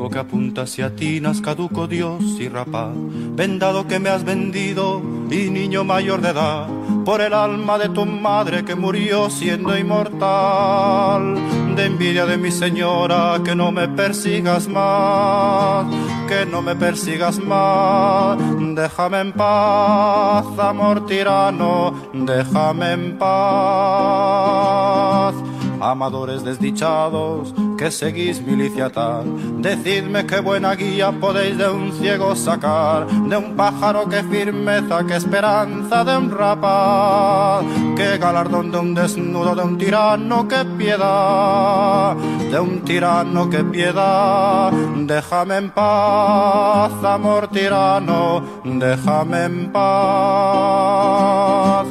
ciego que apunta hacia ti, caduco Dios y rapaz, vendado que me has vendido y niño mayor de edad, por el alma de tu madre que murió siendo inmortal. De envidia de mi señora, que no me persigas más, que no me persigas más. Déjame en paz, amor tirano, déjame en paz. Amadores desdichados, que seguís milicia tal, decidme qué buena guía podéis de un ciego sacar, de un pájaro qué firmeza, qué esperanza de un rapaz, qué galardón de un desnudo, de un tirano, qué piedad, de un tirano, qué piedad. Déjame en paz, amor tirano, déjame en paz.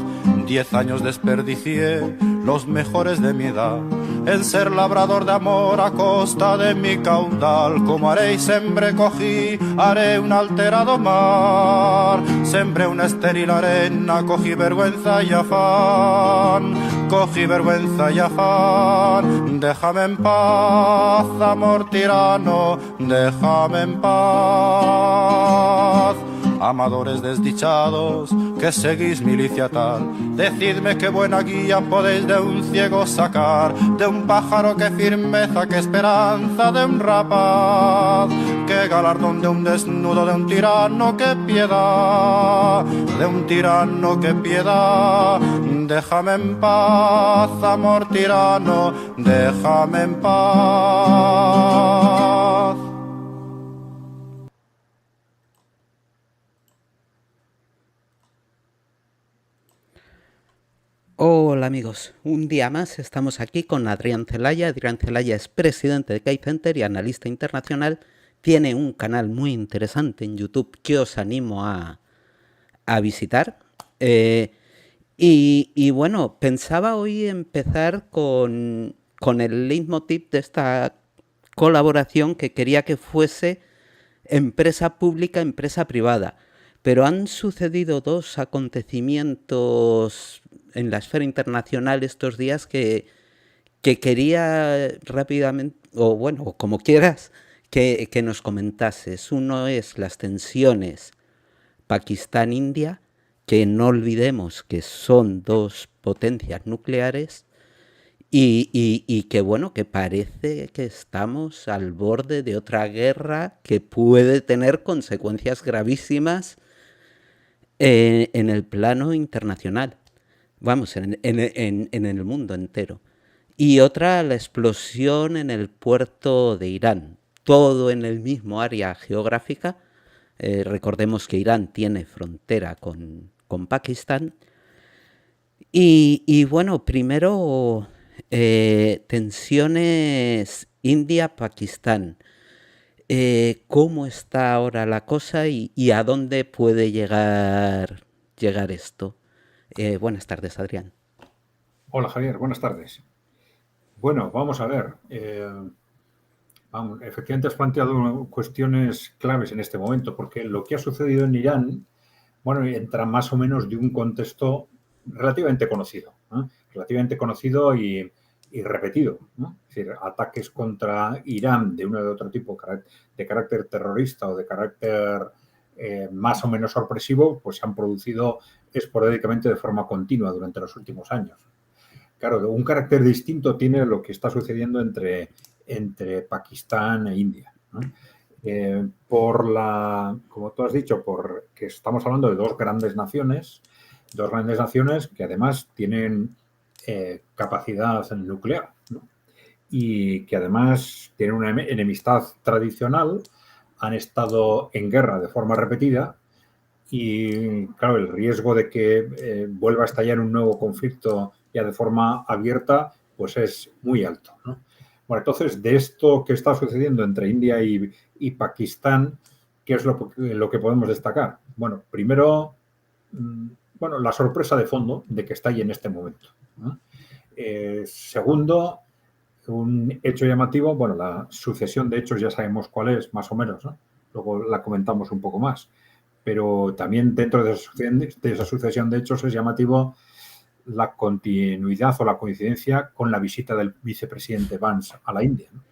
10 años desperdicié, los mejores de mi edad, en ser labrador de amor a costa de mi caudal. Como haré y sembré cogí, haré un alterado mar, sembré una estéril arena, cogí vergüenza y afán, cogí vergüenza y afán. Déjame en paz, amor tirano, déjame en paz. Amadores desdichados, que seguís milicia tal, decidme qué buena guía podéis de un ciego sacar, de un pájaro qué firmeza, qué esperanza de un rapaz, qué galardón de un desnudo, de un tirano, qué piedad, de un tirano, qué piedad. Déjame en paz, amor tirano, déjame en paz. Hola amigos, un día más estamos aquí con Adrián Celaya. Adrián Celaya es presidente de K-Center y analista internacional. Tiene un canal muy interesante en YouTube que os animo a visitar. Y bueno, pensaba hoy empezar con el leitmotiv de esta colaboración, que quería que fuese empresa pública, empresa privada. Pero han sucedido dos acontecimientos en la esfera internacional estos días que quería rápidamente, o bueno, como quieras, que nos comentases. Uno es las tensiones Pakistán-India, que no olvidemos que son dos potencias nucleares, y que bueno, que parece que estamos al borde de otra guerra que puede tener consecuencias gravísimas en el plano internacional, vamos, en el mundo entero. Y otra, la explosión en el puerto de Irán, todo en el mismo área geográfica. Recordemos que Irán tiene frontera con Pakistán. Y bueno, primero, tensiones India-Pakistán. ¿Cómo está ahora la cosa y a dónde puede llegar esto? Buenas tardes, Adrián. Hola Javier, buenas tardes. Bueno, vamos a ver. Efectivamente has planteado cuestiones claves en este momento, porque lo que ha sucedido en Irán, bueno, entra más o menos de un contexto relativamente conocido, ¿no? Relativamente conocido y repetido, ¿no? Es decir, ataques contra Irán de uno o de otro tipo, de carácter terrorista o de carácter más o menos sorpresivo, pues se han producido esporádicamente de forma continua durante los últimos años. Claro, un carácter distinto tiene lo que está sucediendo entre Pakistán e India, ¿no? Como tú has dicho, porque estamos hablando de dos grandes naciones que además tienen capacidad nuclear, ¿no? Y que además tienen una enemistad tradicional, han estado en guerra de forma repetida y, claro, el riesgo de que vuelva a estallar un nuevo conflicto ya de forma abierta, pues es muy alto, ¿no? Bueno, entonces, de esto que está sucediendo entre India y Pakistán, ¿qué es lo que podemos destacar? Bueno, primero, bueno, la sorpresa de fondo de que está ahí en este momento, ¿no? Segundo, un hecho llamativo, bueno, la sucesión de hechos ya sabemos cuál es, más o menos, ¿no? Luego la comentamos un poco más. Pero también dentro de esa sucesión de hechos es llamativo la continuidad o la coincidencia con la visita del vicepresidente Vance a la India, ¿no?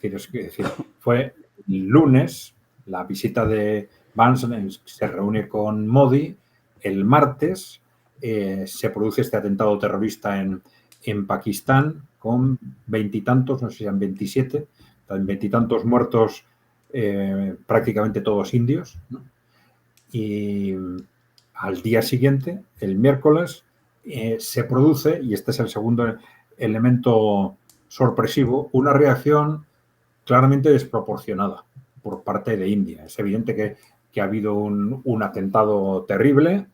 Es decir, fue el lunes, la visita de Vance se reúne con Modi. El martes se produce este atentado terrorista en Pakistán con veintitantos, no sé si eran 27, veintitantos muertos, prácticamente todos indios, ¿no? Y al día siguiente, el miércoles, se produce, y este es el segundo elemento sorpresivo, una reacción claramente desproporcionada por parte de India. Es evidente que ha habido un atentado terrible,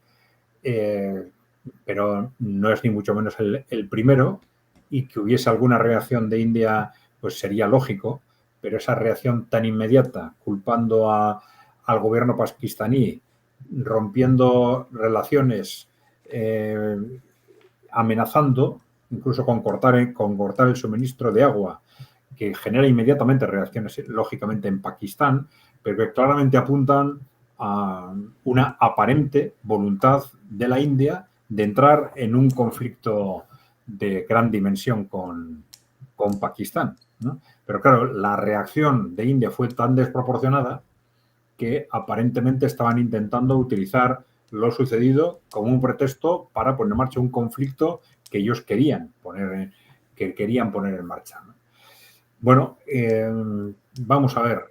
pero no es ni mucho menos el primero, y que hubiese alguna reacción de India pues sería lógico, pero esa reacción tan inmediata, culpando al gobierno pakistaní, rompiendo relaciones, amenazando incluso con cortar el suministro de agua, que genera inmediatamente reacciones, lógicamente, en Pakistán, pero que claramente apuntan a una aparente voluntad de la India de entrar en un conflicto de gran dimensión con Pakistán, ¿no? Pero claro, la reacción de India fue tan desproporcionada que aparentemente estaban intentando utilizar lo sucedido como un pretexto para poner en marcha un conflicto que ellos querían poner en marcha, ¿no? Bueno, vamos a ver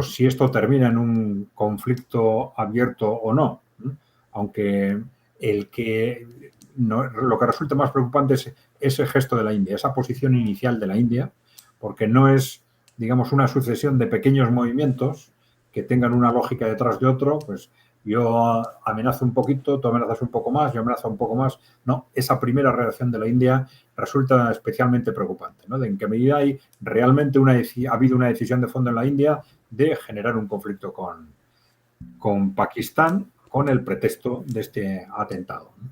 si esto termina en un conflicto abierto o no, ¿no? Aunque lo que resulta más preocupante es ese gesto de la India, esa posición inicial de la India, porque no es, digamos, una sucesión de pequeños movimientos que tengan una lógica detrás de otro, pues yo amenazo un poquito, tú amenazas un poco más, yo amenazo un poco más. No, esa primera reacción de la India resulta especialmente preocupante, ¿no? De en qué medida hay realmente ha habido una decisión de fondo en la India de generar un conflicto con Pakistán con el pretexto de este atentado, ¿no?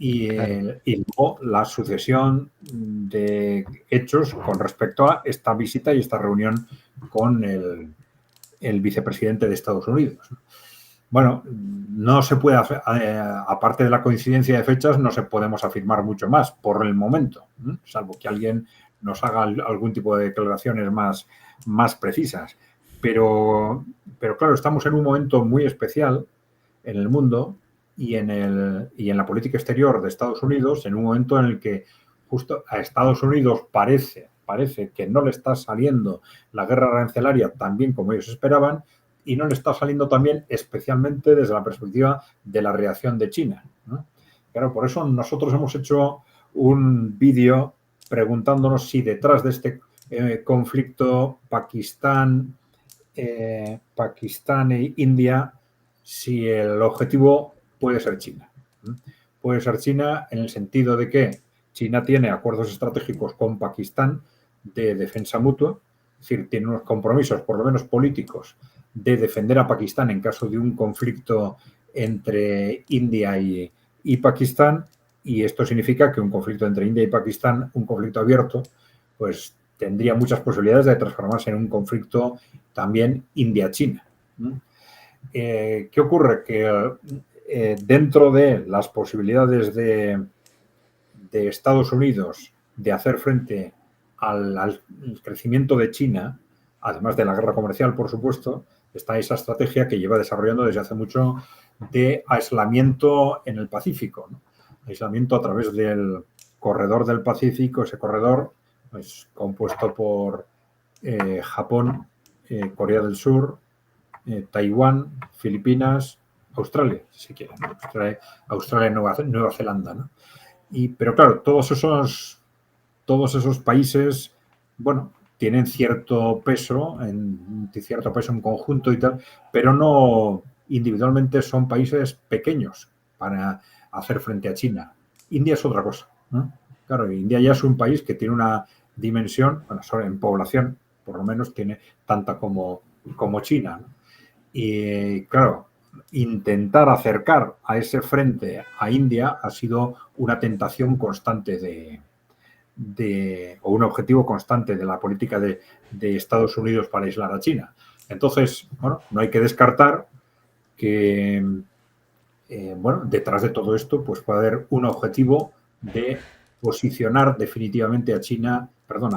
Y luego la sucesión de hechos con respecto a esta visita y esta reunión con el vicepresidente de Estados Unidos. Bueno, no se puede, aparte de la coincidencia de fechas, no se podemos afirmar mucho más por el momento, ¿no? Salvo que alguien nos haga algún tipo de declaraciones más precisas. Pero claro, estamos en un momento muy especial en el mundo y en la política exterior de Estados Unidos, en un momento en el que justo a Estados Unidos parece que no le está saliendo la guerra arancelaria tan bien como ellos esperaban, y no le está saliendo también, especialmente desde la perspectiva de la reacción de China, ¿no? Claro, por eso nosotros hemos hecho un vídeo preguntándonos si detrás de este conflicto Pakistán e India, si el objetivo puede ser China. Puede ser China en el sentido de que China tiene acuerdos estratégicos con Pakistán de defensa mutua, es decir, tiene unos compromisos, por lo menos políticos, de defender a Pakistán en caso de un conflicto entre India y Pakistán, y esto significa que un conflicto entre India y Pakistán, un conflicto abierto, pues tendría muchas posibilidades de transformarse en un conflicto también India-China. ¿Qué ocurre? Que dentro de las posibilidades de Estados Unidos de hacer frente al crecimiento de China, además de la guerra comercial, por supuesto, está esa estrategia que lleva desarrollando desde hace mucho de aislamiento en el Pacífico, ¿no? Aislamiento a través del corredor del Pacífico, ese corredor pues, compuesto por Japón, Corea del Sur, Taiwán, Filipinas, Australia, si quieren, ¿no? Australia, Nueva Zelanda, ¿no? Pero claro, todos esos países, bueno, tienen cierto peso en conjunto y tal, pero no individualmente son países pequeños para hacer frente a China. India es otra cosa, ¿no? Claro, India ya es un país que tiene una dimensión, bueno, en población, por lo menos tiene tanta como China, ¿no? Y claro, intentar acercar a ese frente a India ha sido una tentación constante o un objetivo constante de la política de Estados Unidos para aislar a China. Entonces, bueno, no hay que descartar que, bueno, detrás de todo esto, pues puede haber un objetivo de posicionar definitivamente a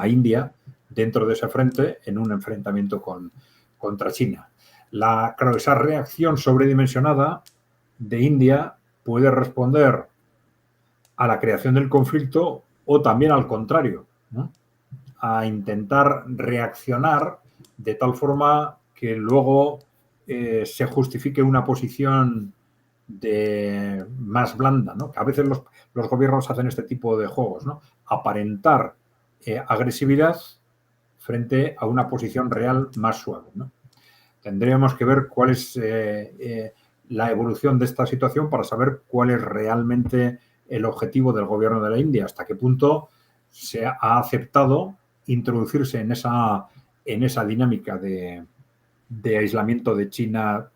India dentro de ese frente en un enfrentamiento contra China. Claro, esa reacción sobredimensionada de India puede responder a la creación del conflicto o también al contrario, ¿no? A intentar reaccionar de tal forma que luego se justifique una posición más blanda, ¿no? Que a veces los gobiernos hacen este tipo de juegos, ¿no? Aparentar agresividad frente a una posición real más suave, ¿no? Tendríamos que ver cuál es la evolución de esta situación para saber cuál es realmente el objetivo del gobierno de la India, hasta qué punto se ha aceptado introducirse en esa dinámica de aislamiento de China,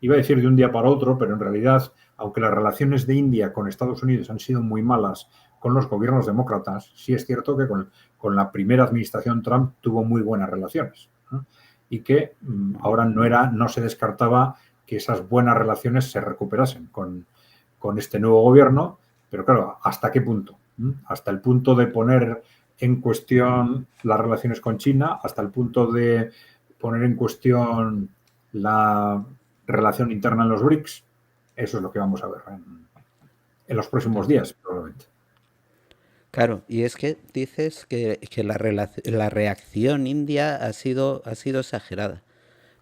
iba a decir de un día para otro, pero en realidad, aunque las relaciones de India con Estados Unidos han sido muy malas con los gobiernos demócratas, sí es cierto que con la primera administración Trump tuvo muy buenas relaciones, ¿no? Y que ahora no se descartaba que esas buenas relaciones se recuperasen con este nuevo gobierno, pero claro, ¿hasta qué punto? Hasta el punto de poner en cuestión las relaciones con China, hasta el punto de poner en cuestión la relación interna en los BRICS. Eso es lo que vamos a ver en los próximos días, probablemente. Claro, y es que dices que la reacción india ha sido exagerada.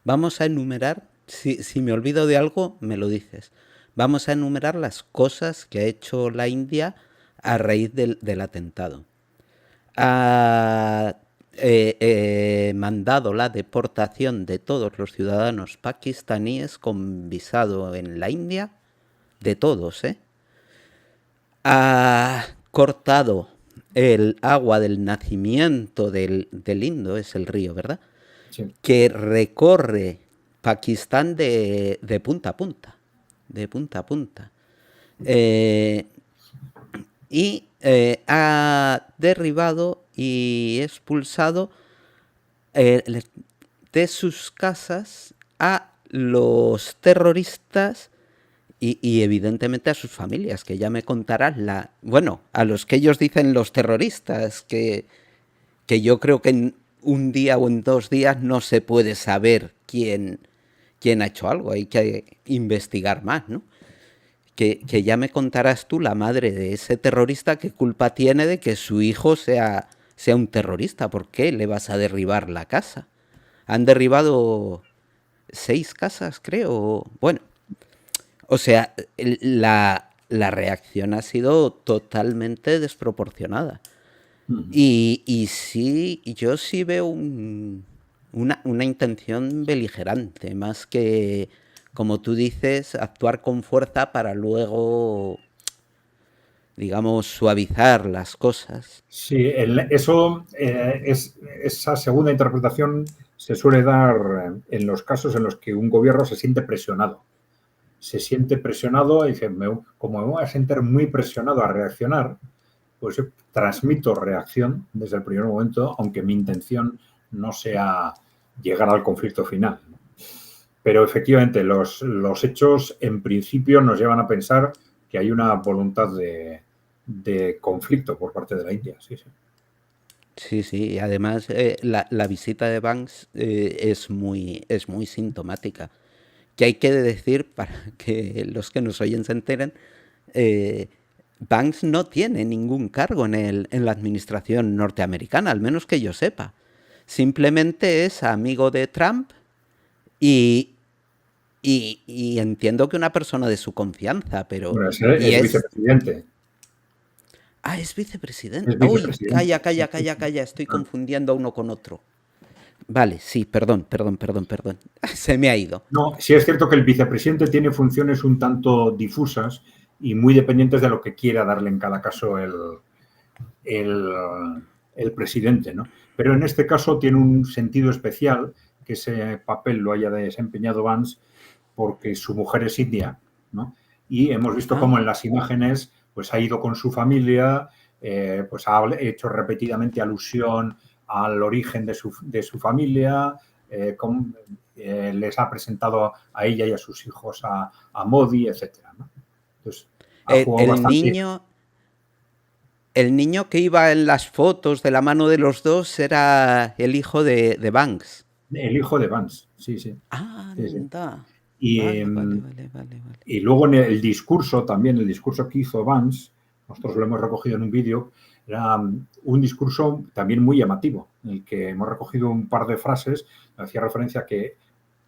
Vamos a enumerar, si me olvido de algo, me lo dices. Vamos a enumerar las cosas que ha hecho la India a raíz del atentado. Ha mandado la deportación de todos los ciudadanos pakistaníes con visado en la India, de todos, ¿eh? Ha cortado el agua del nacimiento del Indo, es el río, ¿verdad? Sí. Que recorre Pakistán de punta a punta, de punta a punta. Y ha derribado y expulsado de sus casas a los terroristas y evidentemente a sus familias, que ya me contarás a los que ellos dicen los terroristas, que yo creo que en un día o en 2 días no se puede saber quién ha hecho algo, hay que investigar más, ¿no? Que ya me contarás tú, la madre de ese terrorista, qué culpa tiene de que su hijo sea un terrorista. ¿Por qué le vas a derribar la casa? Han derribado 6 casas, creo. Bueno, o sea, la reacción ha sido totalmente desproporcionada. Y sí, yo sí veo una intención beligerante, más que, como tú dices, actuar con fuerza para luego, digamos, suavizar las cosas. Sí, esa segunda interpretación se suele dar en los casos en los que un gobierno se siente presionado. Se siente presionado y dice, como me voy a sentir muy presionado a reaccionar, pues yo transmito reacción desde el primer momento, aunque mi intención no sea llegar al conflicto final. Pero efectivamente, los hechos en principio nos llevan a pensar que hay una voluntad de conflicto por parte de la India. Sí, sí. Sí, sí, y además la visita de Banks es muy sintomática. Que hay que decir, para que los que nos oyen se enteren, Banks no tiene ningún cargo en la administración norteamericana, al menos que yo sepa. Simplemente es amigo de Trump y entiendo que una persona de su confianza, pero... Bueno, es vicepresidente. Ah, es vicepresidente. Uy, calla, estoy confundiendo uno con otro. Vale, sí, perdón. Se me ha ido. No, sí es cierto que el vicepresidente tiene funciones un tanto difusas y muy dependientes de lo que quiera darle en cada caso el presidente, ¿no? Pero en este caso tiene un sentido especial que ese papel lo haya desempeñado Vance porque su mujer es india, ¿no? Y hemos visto cómo en las imágenes pues ha ido con su familia, pues ha hecho repetidamente alusión al origen de su familia, les ha presentado a ella y a sus hijos a Modi, etcétera, ¿no? Entonces, ha jugado bastante. el niño que iba en las fotos de la mano de los dos era el hijo de Banks. El hijo de Vance, sí, sí. Sí, sí. Anda. Y, Vale. y luego en el discurso, también el discurso que hizo Vance, nosotros lo hemos recogido en un vídeo, era un discurso también muy llamativo, en el que hemos recogido un par de frases, hacía referencia a que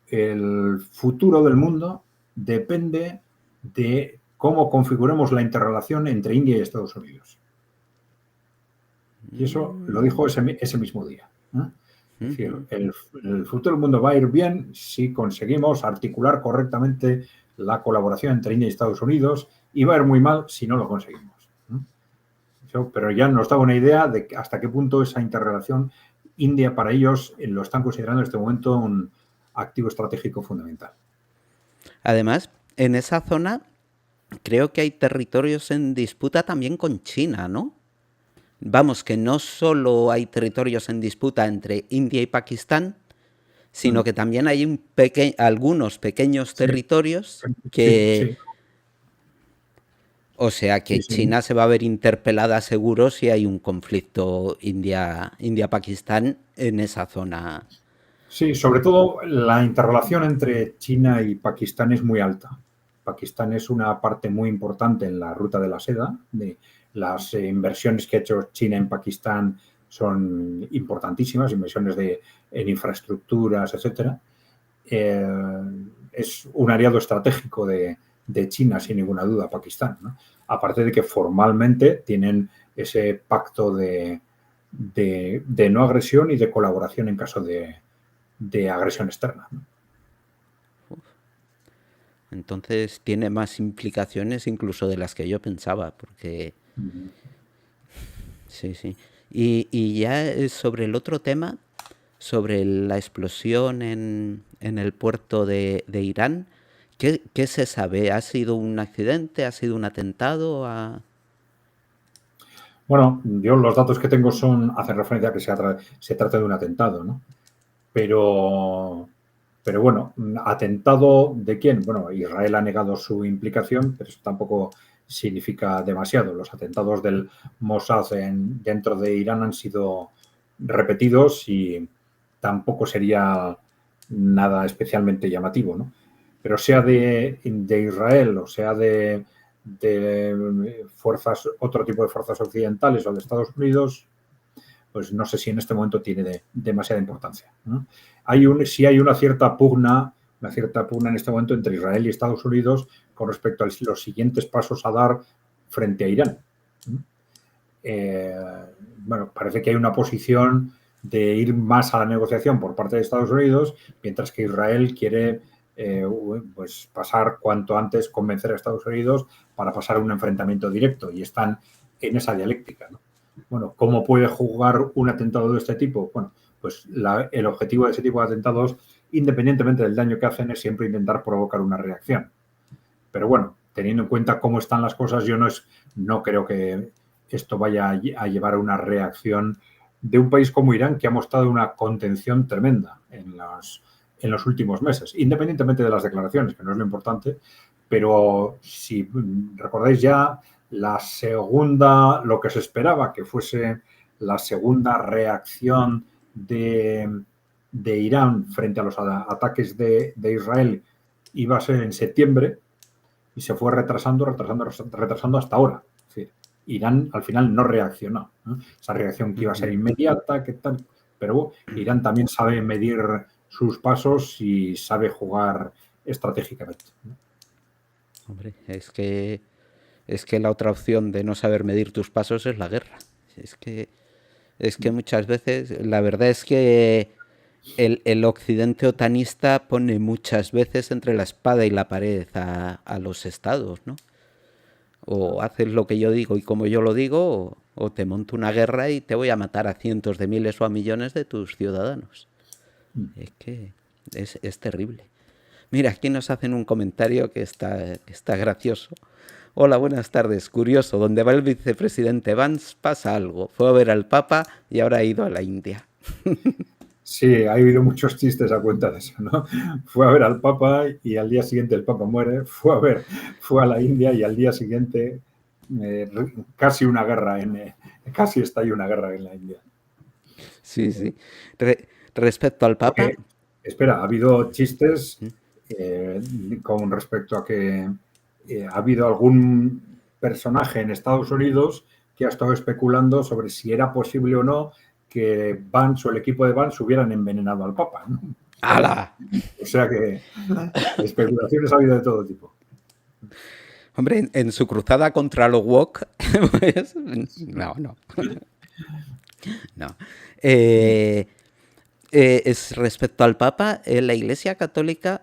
el futuro del mundo depende de cómo configuremos la interrelación entre India y Estados Unidos. Y eso lo dijo ese mismo día, ¿eh? Es decir, el futuro del mundo va a ir bien si conseguimos articular correctamente la colaboración entre India y Estados Unidos, y va a ir muy mal si no lo conseguimos, ¿no? Pero ya nos daba una idea de hasta qué punto esa interrelación India para ellos lo están considerando en este momento un activo estratégico fundamental. Además, en esa zona creo que hay territorios en disputa también con China, ¿no? Vamos, que no solo hay territorios en disputa entre India y Pakistán, sino que también hay algunos pequeños territorios que... Sí. O sea que China se va a ver interpelada seguro si hay un conflicto India-Pakistán en esa zona. Sí, sobre todo la interrelación entre China y Pakistán es muy alta. Pakistán es una parte muy importante en la ruta de la seda. Las inversiones que ha hecho China en Pakistán son importantísimas, inversiones en infraestructuras, etcétera. Es un aliado estratégico de China, sin ninguna duda, Pakistán, ¿no? Aparte de que formalmente tienen ese pacto de no agresión y de colaboración en caso de agresión externa, ¿no? Entonces tiene más implicaciones incluso de las que yo pensaba, porque... Sí. Y ya sobre el otro tema, sobre la explosión en el puerto de Irán, ¿qué se sabe? ¿Ha sido un accidente? ¿Ha sido un atentado? Bueno, yo los datos que tengo hacen referencia a que se trata de un atentado, ¿no? Pero bueno, ¿atentado de quién? Bueno, Israel ha negado su implicación, pero eso tampoco significa demasiado. Los atentados del Mossad dentro de Irán han sido repetidos y tampoco sería nada especialmente llamativo, ¿no? Pero sea de Israel o sea de otro tipo de fuerzas occidentales o de Estados Unidos, pues no sé si en este momento tiene demasiada importancia, ¿no? Sí hay una cierta pugna en este momento entre Israel y Estados Unidos con respecto a los siguientes pasos a dar frente a Irán. Bueno, parece que hay una posición de ir más a la negociación por parte de Estados Unidos, mientras que Israel quiere pues pasar cuanto antes, convencer a Estados Unidos para pasar a un enfrentamiento directo, y están en esa dialéctica, ¿no? Bueno, ¿cómo puede jugar un atentado de este tipo? Bueno, pues el objetivo de ese tipo de atentados, independientemente del daño que hacen, es siempre intentar provocar una reacción. Pero bueno, teniendo en cuenta cómo están las cosas, yo no creo que esto vaya a llevar a una reacción de un país como Irán, que ha mostrado una contención tremenda en los últimos meses, independientemente de las declaraciones, que no es lo importante. Pero si recordáis ya lo que se esperaba que fuese la segunda reacción de Irán frente a los ataques de Israel, iba a ser en septiembre, y se fue retrasando hasta ahora. Es decir, Irán al final no reaccionó, ¿no? Esa reacción que iba a ser inmediata, pero Irán también sabe medir sus pasos y sabe jugar estratégicamente, ¿no? Hombre, es que la otra opción de no saber medir tus pasos es la guerra. Es que muchas veces, la verdad es que el occidente otanista pone muchas veces entre la espada y la pared a los estados, ¿no? O haces lo que yo digo y como yo lo digo, o te monto una guerra y te voy a matar a cientos de miles o a millones de tus ciudadanos. Es que es terrible. Mira, aquí nos hacen un comentario que está gracioso. Hola, buenas tardes. Curioso, donde va el vicepresidente Vance pasa algo. Fue a ver al Papa y ahora ha ido a la India. Sí, ha habido muchos chistes a cuenta de eso, ¿no? Fue a ver al Papa y al día siguiente el Papa muere. Fue a la India y al día siguiente casi una guerra casi estalló una guerra en la India. Sí, sí. Respecto al Papa. Porque, espera, ha habido chistes con respecto a que ha habido algún personaje en Estados Unidos que ha estado especulando sobre si era posible o no que Vance o el equipo de Vance hubieran envenenado al Papa, ¿no? ¡Hala! O sea que especulaciones ha habido de todo tipo. Hombre, en su cruzada contra los woke, pues, no. No. Es respecto al Papa, la Iglesia Católica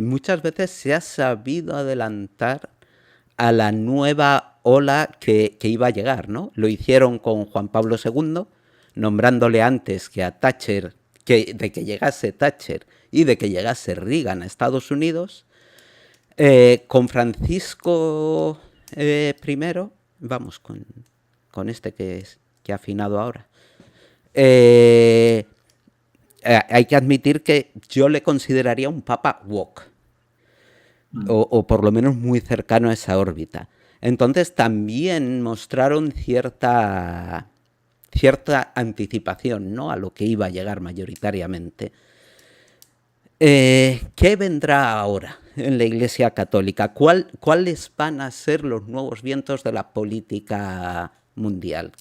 muchas veces se ha sabido adelantar a la nueva ola que iba a llegar, ¿no? Lo hicieron con Juan Pablo II, nombrándole antes que a Thatcher, de que llegase Thatcher y de que llegase Reagan a Estados Unidos. Con Francisco I, vamos, con este que ha afinado ahora. Hay que admitir que yo le consideraría un papa woke, o por lo menos muy cercano a esa órbita. Entonces también mostraron cierta anticipación, ¿no?, a lo que iba a llegar mayoritariamente. ¿Qué vendrá ahora en la Iglesia Católica? ¿Cuáles van a ser los nuevos vientos de la política mundial?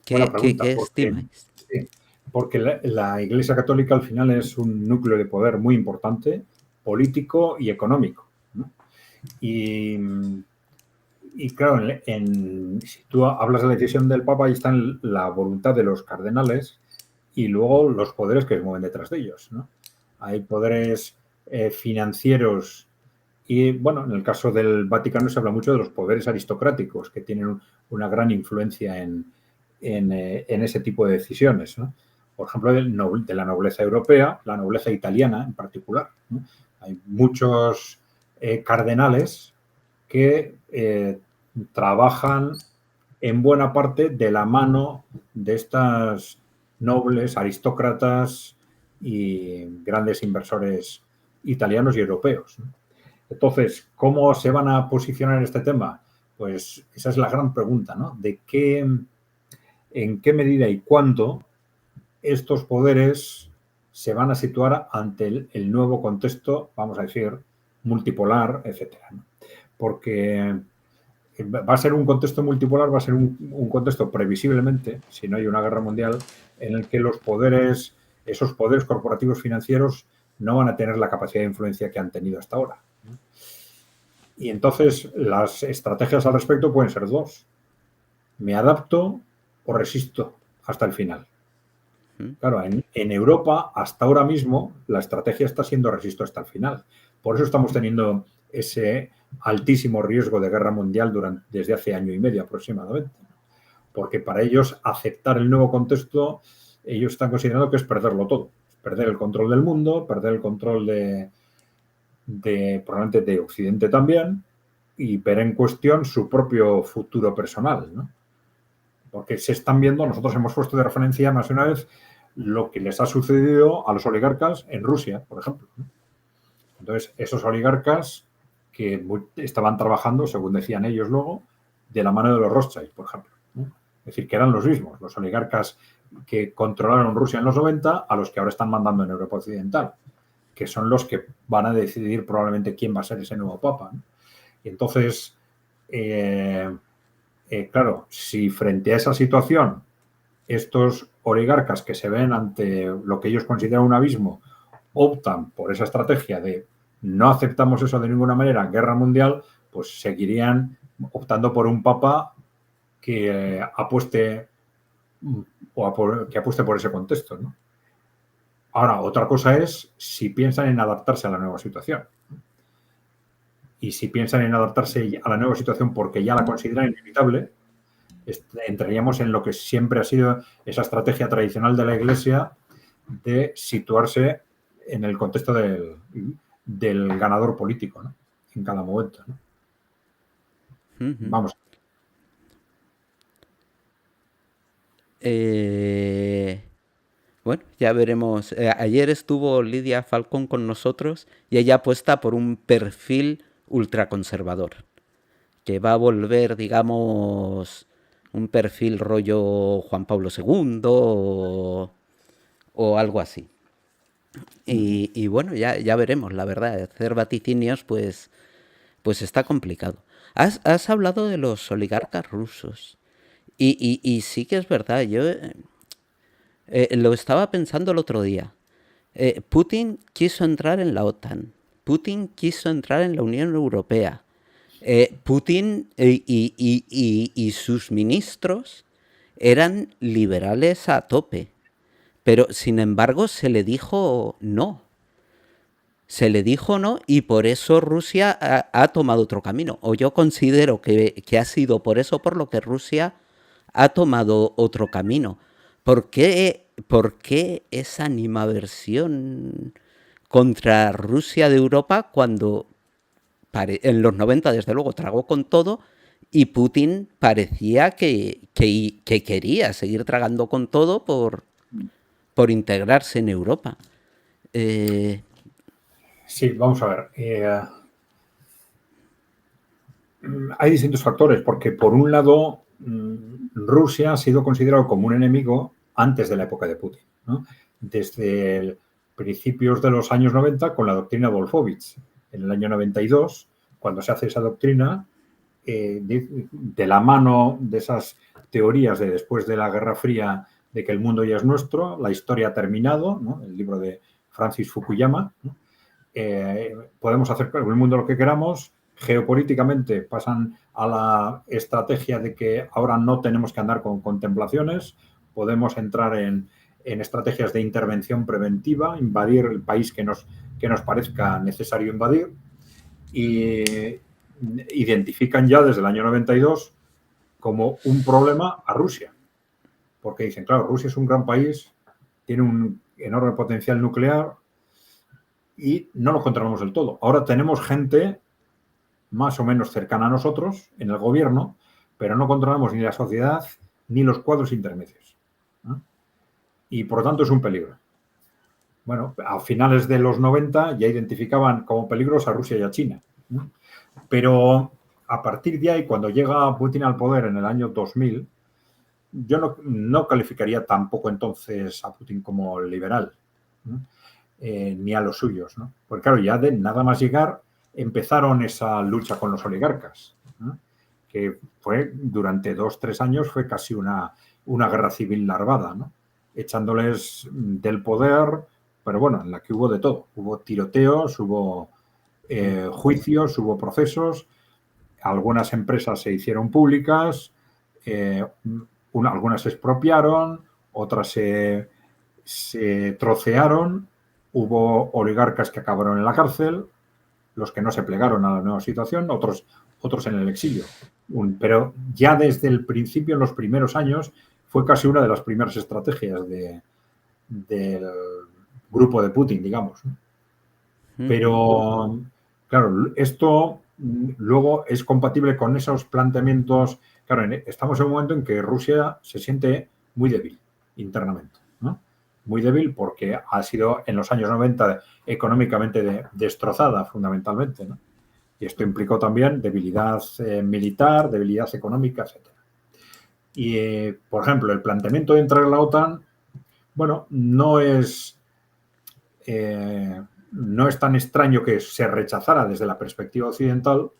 ¿Qué estimáis? Sí, porque la Iglesia Católica al final es un núcleo de poder muy importante, político y económico, ¿no? Y claro, si tú hablas de la decisión del Papa, ahí está la voluntad de los cardenales y luego los poderes que se mueven detrás de ellos, ¿no? Hay poderes financieros y, bueno, en el caso del Vaticano se habla mucho de los poderes aristocráticos que tienen una gran influencia en ese tipo de decisiones, ¿no? Por ejemplo, de la nobleza europea, la nobleza italiana en particular, ¿no? Hay muchos cardenales que trabajan en buena parte de la mano de estas nobles, aristócratas y grandes inversores italianos y europeos, ¿no? Entonces, ¿cómo se van a posicionar en este tema? Pues esa es la gran pregunta, ¿no? ¿En qué medida y cuándo estos poderes se van a situar ante el nuevo contexto, vamos a decir, multipolar, etcétera, ¿no? Porque va a ser un contexto multipolar, va a ser un contexto previsiblemente, si no hay una guerra mundial, en el que esos poderes corporativos financieros no van a tener la capacidad de influencia que han tenido hasta ahora. Y entonces las estrategias al respecto pueden ser dos. Me adapto o resisto hasta el final. Claro, en Europa, hasta ahora mismo, la estrategia está siendo resisto hasta el final. Por eso estamos teniendo ese altísimo riesgo de guerra mundial desde hace año y medio aproximadamente. Porque para ellos aceptar el nuevo contexto, ellos están considerando que es perderlo todo. Perder el control del mundo, perder el control probablemente de Occidente también, y ver en cuestión su propio futuro personal, ¿no? Porque se están viendo, nosotros hemos puesto de referencia más de una vez lo que les ha sucedido a los oligarcas en Rusia, por ejemplo, ¿no? Entonces, esos oligarcas que estaban trabajando, según decían ellos luego, de la mano de los Rothschild, por ejemplo, ¿no? Es decir, que eran los mismos, los oligarcas que controlaron Rusia en los 90 a los que ahora están mandando en Europa Occidental, que son los que van a decidir probablemente quién va a ser ese nuevo papa, ¿no? Y entonces, claro, si frente a esa situación estos oligarcas que se ven ante lo que ellos consideran un abismo optan por esa estrategia de no aceptamos eso de ninguna manera, guerra mundial, pues seguirían optando por un papa que apueste por ese contexto, ¿no? Ahora, otra cosa es si piensan en adaptarse a la nueva situación. Y si piensan en adaptarse a la nueva situación porque ya la consideran inevitable, entraríamos en lo que siempre ha sido esa estrategia tradicional de la Iglesia de situarse en el contexto del ganador político, ¿no? En cada momento, ¿no? Vamos. Bueno, ya veremos. Ayer estuvo Lidia Falcón con nosotros y ella apuesta por un perfil ultraconservador, que va a volver, digamos, un perfil rollo Juan Pablo II o algo así. Y bueno, ya veremos, la verdad. Hacer vaticinios, pues está complicado. Has hablado de los oligarcas rusos. Y sí que es verdad, yo lo estaba pensando el otro día. Putin quiso entrar en la OTAN. Putin quiso entrar en la Unión Europea. Putin y sus ministros eran liberales a tope. Pero, sin embargo, se le dijo no. Se le dijo no y por eso Rusia ha tomado otro camino. O yo considero que ha sido por eso por lo que Rusia ha tomado otro camino. ¿Por qué esa animadversión contra Rusia de Europa cuando en los 90 desde luego tragó con todo y Putin parecía que quería seguir tragando con todo por integrarse en Europa? Sí, vamos a ver. Hay distintos factores, porque por un lado, Rusia ha sido considerado como un enemigo antes de la época de Putin, ¿no? Desde principios de los años 90 con la doctrina Wolfowitz. En el año 92, cuando se hace esa doctrina, de la mano de esas teorías de después de la Guerra Fría de que el mundo ya es nuestro, la historia ha terminado, ¿no? El libro de Francis Fukuyama, ¿no? Podemos hacer con el mundo lo que queramos. Geopolíticamente pasan a la estrategia de que ahora no tenemos que andar con contemplaciones, podemos entrar en estrategias de intervención preventiva, invadir el país que nos parezca necesario invadir, y identifican ya desde el año 92 como un problema a Rusia, porque dicen, claro, Rusia es un gran país, tiene un enorme potencial nuclear y no lo controlamos del todo. Ahora tenemos gente más o menos cercana a nosotros en el gobierno, pero no controlamos ni la sociedad ni los cuadros intermedios, ¿no? Y por lo tanto es un peligro. Bueno, a finales de los 90 ya identificaban como peligros a Rusia y a China, ¿no? Pero a partir de ahí, cuando llega Putin al poder en el año 2000, yo no calificaría tampoco entonces a Putin como liberal, ¿no? Ni a los suyos, ¿no? Porque claro, ya de nada más llegar empezaron esa lucha con los oligarcas, ¿no? Que fue durante 2-3 años, fue casi una guerra civil larvada, ¿no? Echándoles del poder, pero bueno, en la que hubo de todo. Hubo tiroteos, hubo juicios, hubo procesos, algunas empresas se hicieron públicas, algunas se expropiaron, otras se trocearon, hubo oligarcas que acabaron en la cárcel, los que no se plegaron a la nueva situación, otros en el exilio. Pero ya desde el principio, en los primeros años, fue casi una de las primeras estrategias del grupo de Putin, digamos, ¿no? Pero, claro, esto luego es compatible con esos planteamientos. Claro, estamos en un momento en que Rusia se siente muy débil internamente, ¿no? Muy débil porque ha sido en los años 90 económicamente destrozada fundamentalmente, ¿no? Y esto implicó también debilidad militar, debilidad económica, etc. Y, por ejemplo, el planteamiento de entrar en la OTAN, bueno, no es tan extraño que se rechazara desde la perspectiva occidental,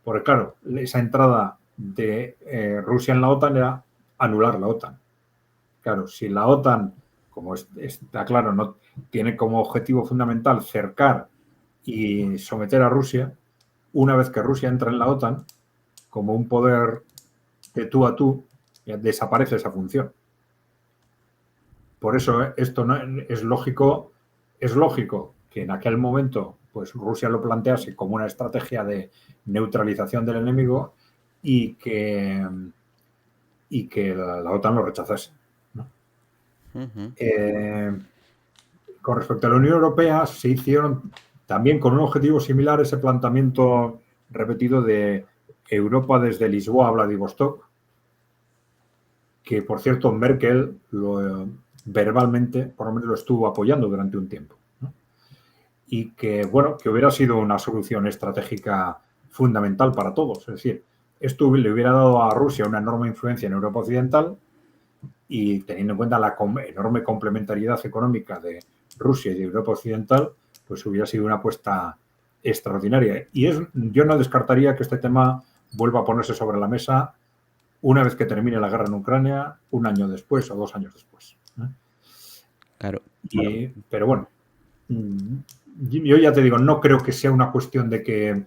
porque, claro, esa entrada de Rusia en la OTAN era anular la OTAN. Claro, si la OTAN, como está claro, no tiene como objetivo fundamental cercar y someter a Rusia, una vez que Rusia entra en la OTAN, como un poder de tú a tú, ya desaparece esa función. Por eso esto no es lógico que en aquel momento pues Rusia lo plantease como una estrategia de neutralización del enemigo y que la OTAN lo rechazase, ¿no? Con respecto a la Unión Europea, se hicieron también con un objetivo similar ese planteamiento repetido de Europa desde Lisboa a Vladivostok, que por cierto Merkel verbalmente por lo menos lo estuvo apoyando durante un tiempo, ¿no? Y que, bueno, que hubiera sido una solución estratégica fundamental para todos. Es decir, esto le hubiera dado a Rusia una enorme influencia en Europa Occidental y teniendo en cuenta la enorme complementariedad económica de Rusia y de Europa Occidental, pues hubiera sido una apuesta extraordinaria. Y yo no descartaría que este tema vuelva a ponerse sobre la mesa una vez que termine la guerra en Ucrania, un año después o 2 años después. Claro. Pero bueno, yo ya te digo, no creo que sea una cuestión de que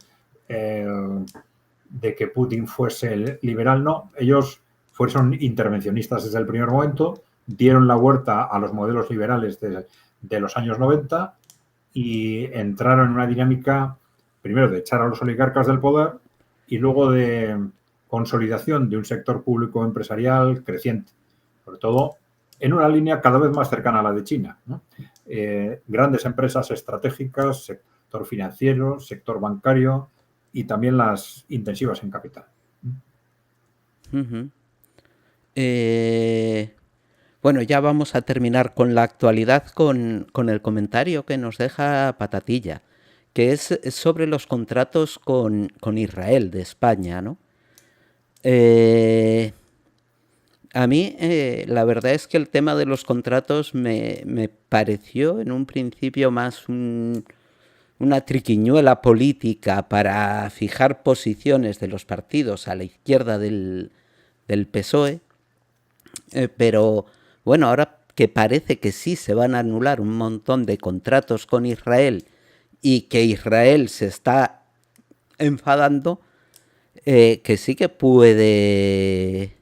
Putin fuese liberal, no. Ellos fueron intervencionistas desde el primer momento, dieron la vuelta a los modelos liberales de los años 90 y entraron en una dinámica, primero, de echar a los oligarcas del poder y luego de consolidación de un sector público empresarial creciente, sobre todo en una línea cada vez más cercana a la de China, ¿no? Grandes empresas estratégicas, sector financiero, sector bancario y también las intensivas en capital. Uh-huh. Bueno, ya vamos a terminar con la actualidad con el comentario que nos deja Patatilla, que es sobre los contratos con Israel de España, ¿no? A mí la verdad es que el tema de los contratos me pareció en un principio más una triquiñuela política para fijar posiciones de los partidos a la izquierda del PSOE, pero bueno, ahora que parece que sí se van a anular un montón de contratos con Israel y que Israel se está enfadando, que sí que puede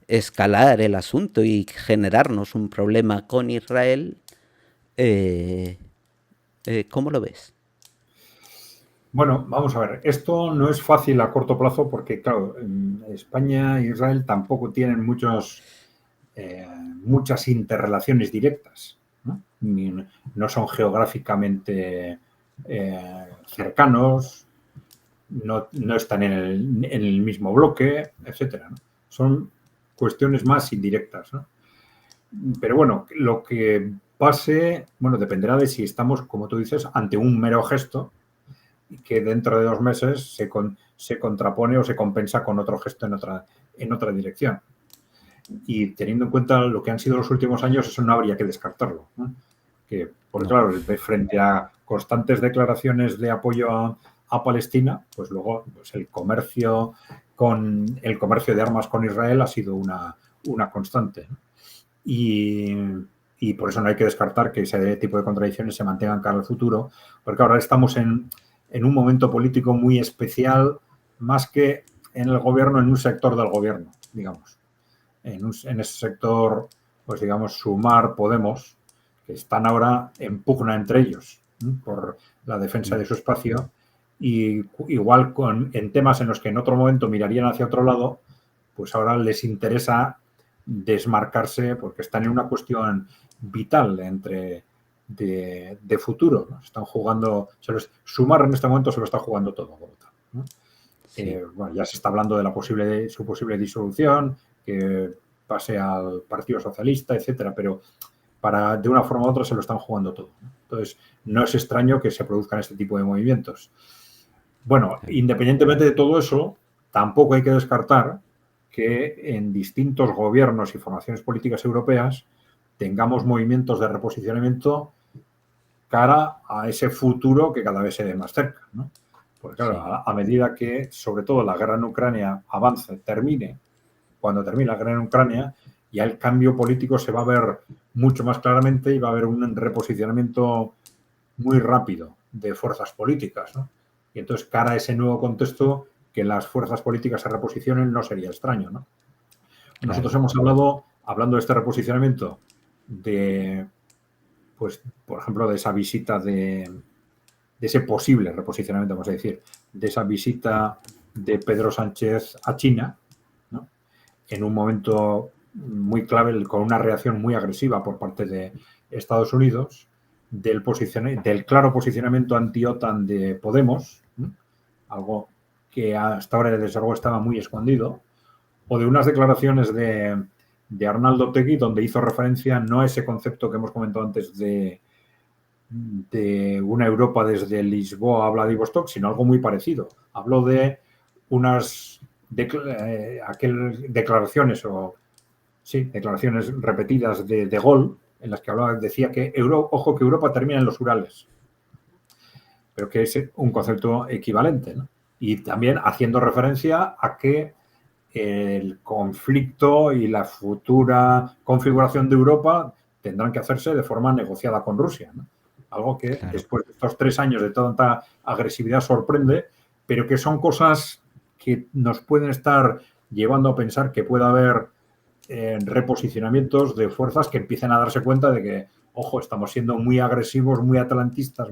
escalar el asunto y generarnos un problema con Israel, ¿cómo lo ves? Bueno, vamos a ver, esto no es fácil a corto plazo porque, claro, España e Israel tampoco tienen muchas interrelaciones directas, ¿no? No son geográficamente cercanos, no están en el mismo bloque, etcétera, ¿no? Son cuestiones más indirectas, ¿no? Pero bueno, lo que pase, bueno, dependerá de si estamos, como tú dices, ante un mero gesto que dentro de 2 meses se contrapone o se compensa con otro gesto en otra dirección. Y teniendo en cuenta lo que han sido los últimos años, eso no habría que descartarlo, ¿no? Porque claro, frente a constantes declaraciones de apoyo a Palestina, pues luego pues el comercio de armas con Israel ha sido una constante, ¿no? Y por eso no hay que descartar que ese tipo de contradicciones se mantengan cara al futuro, porque ahora estamos en un momento político muy especial, más que en el gobierno, en un sector del gobierno, digamos. En ese sector, pues digamos, Sumar, Podemos, que están ahora en pugna entre ellos, ¿no? Por la defensa de su espacio, y igual en temas en los que en otro momento mirarían hacia otro lado, pues ahora les interesa desmarcarse porque están en una cuestión vital de futuro, ¿no? Están jugando, Sumar en este momento se lo está jugando todo, ¿no? Sí. Bueno, ya se está hablando de su posible disolución, que pase al Partido Socialista, etcétera, pero de una forma u otra se lo están jugando todo, ¿no? Entonces, no es extraño que se produzcan este tipo de movimientos. Bueno, independientemente de todo eso, tampoco hay que descartar que en distintos gobiernos y formaciones políticas europeas tengamos movimientos de reposicionamiento cara a ese futuro que cada vez se ve más cerca, ¿no? Porque claro, sí, a medida que, sobre todo, la guerra en Ucrania avance, cuando termine la guerra en Ucrania, ya el cambio político se va a ver mucho más claramente y va a haber un reposicionamiento muy rápido de fuerzas políticas, ¿no? Y entonces, cara a ese nuevo contexto, que las fuerzas políticas se reposicionen no sería extraño, ¿no? Claro. Nosotros hemos hablando de este reposicionamiento, pues, por ejemplo, de esa visita de ese posible reposicionamiento, vamos a decir, de esa visita de Pedro Sánchez a China, ¿no? En un momento muy clave, con una reacción muy agresiva por parte de Estados Unidos, del claro posicionamiento anti-OTAN de Podemos, ¿no? Algo que hasta ahora, desde luego, estaba muy escondido, o de unas declaraciones de Arnaldo Otegi, donde hizo referencia no a ese concepto que hemos comentado antes de de una Europa desde Lisboa a Vladivostok, sino algo muy parecido. Habló de unas declaraciones repetidas de Gaulle, en las que decía que ojo que Europa termina en los Urales, pero que es un concepto equivalente, ¿no? Y también haciendo referencia a que el conflicto y la futura configuración de Europa tendrán que hacerse de forma negociada con Rusia, ¿no? Algo que después de estos 3 años de tanta agresividad sorprende, pero que son cosas que nos pueden estar llevando a pensar que puede haber reposicionamientos de fuerzas que empiecen a darse cuenta de que, ojo, estamos siendo muy agresivos, muy atlantistas,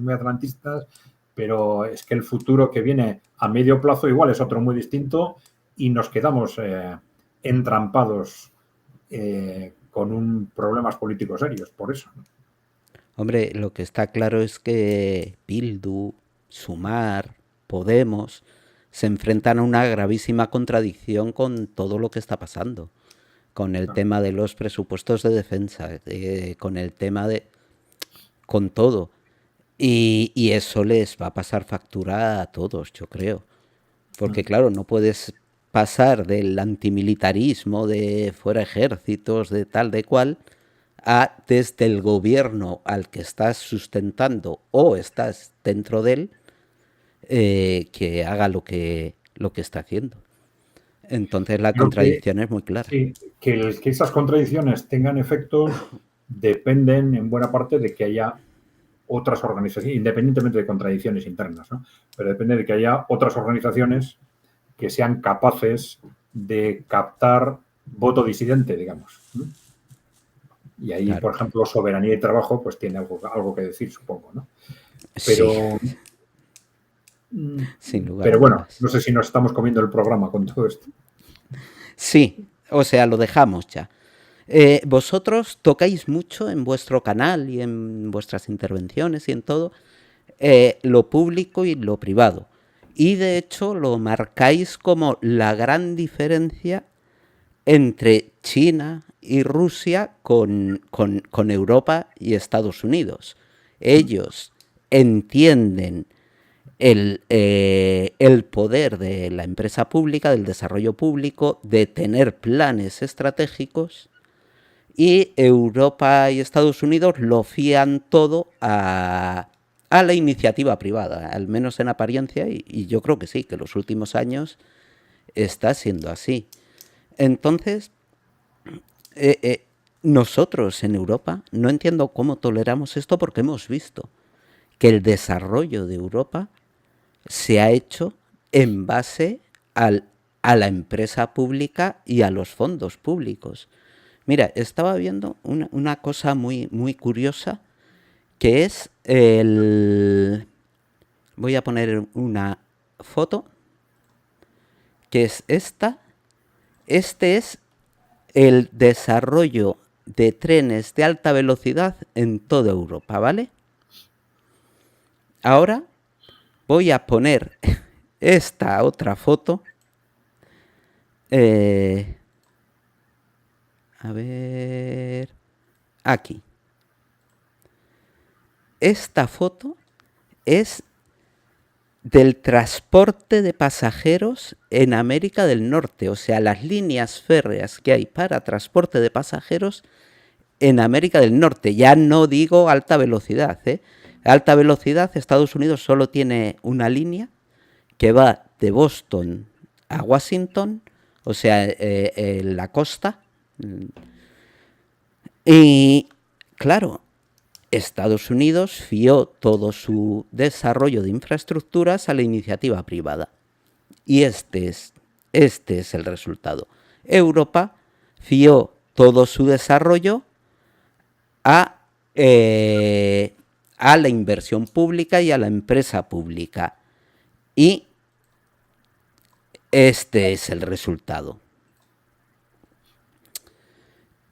pero es que el futuro que viene a medio plazo igual es otro muy distinto y nos quedamos entrampados con problemas políticos serios, por eso, ¿no? Hombre, lo que está claro es que Bildu, Sumar, Podemos se enfrentan a una gravísima contradicción con todo lo que está pasando, con el tema de los presupuestos de defensa, con el tema de... con todo. Y eso les va a pasar factura a todos, yo creo. Porque claro, no puedes pasar del antimilitarismo, de fuera ejércitos, de tal, de cual, a desde el gobierno al que estás sustentando o estás dentro de él, que haga lo que está haciendo. Entonces la contradicción es muy clara. Sí, que esas contradicciones tengan efectos dependen en buena parte de que haya otras organizaciones, independientemente de contradicciones internas, ¿no? Pero depende de que haya otras organizaciones que sean capaces de captar voto disidente, digamos, ¿no? Y ahí, claro, por ejemplo, Soberanía y Trabajo, pues tiene algo que decir, supongo, ¿no? Pero, sí. Sin lugar pero bueno, no sé si nos estamos comiendo el programa con todo esto. Sí, o sea, lo dejamos ya. Vosotros tocáis mucho en vuestro canal y en vuestras intervenciones y en todo lo público y lo privado. Y de hecho lo marcáis como la gran diferencia entre China y Rusia con Europa y Estados Unidos. Ellos entienden el poder de la empresa pública, del desarrollo público, de tener planes estratégicos, y Europa y Estados Unidos lo fían todo a la iniciativa privada, al menos en apariencia, y yo creo que sí, que los últimos años está siendo así. Entonces, nosotros en Europa no entiendo cómo toleramos esto, porque hemos visto que el desarrollo de Europa se ha hecho en base a la empresa pública y a los fondos públicos. Mira, estaba viendo una cosa muy, muy curiosa, que es voy a poner una foto, que es esta. Este es el desarrollo de trenes de alta velocidad en toda Europa, ¿vale? Ahora voy a poner esta otra foto. A ver, aquí. Esta foto es del transporte de pasajeros en América del Norte, o sea, las líneas férreas que hay para transporte de pasajeros en América del Norte. Ya no digo alta velocidad, ¿eh? Alta velocidad, Estados Unidos solo tiene una línea que va de Boston a Washington, o sea, en la costa. Y claro, Estados Unidos fió todo su desarrollo de infraestructuras a la iniciativa privada. Y este es el resultado. Europa fió todo su desarrollo a la inversión pública y a la empresa pública. Y este es el resultado.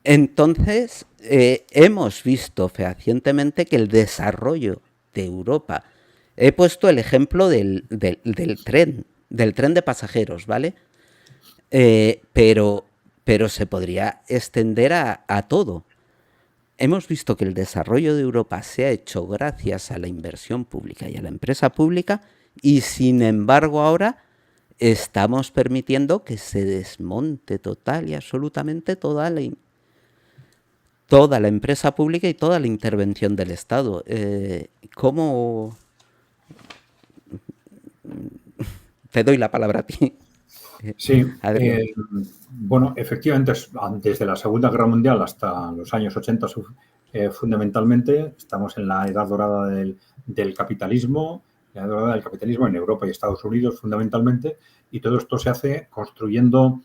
Entonces, hemos visto fehacientemente que el desarrollo de Europa... He puesto el ejemplo del tren de pasajeros, ¿vale? Pero se podría extender a todo. hemos visto que el desarrollo de Europa se ha hecho gracias a la inversión pública y a la empresa pública, y sin embargo ahora estamos permitiendo que se desmonte total y absolutamente toda la empresa pública y toda la intervención del Estado. ¿Cómo? Te doy la palabra a ti. Sí, Adrián. bueno, efectivamente, desde la Segunda Guerra Mundial hasta los años 80, fundamentalmente, estamos en la edad dorada del capitalismo, la edad dorada del capitalismo en Europa y Estados Unidos, fundamentalmente, y todo esto se hace construyendo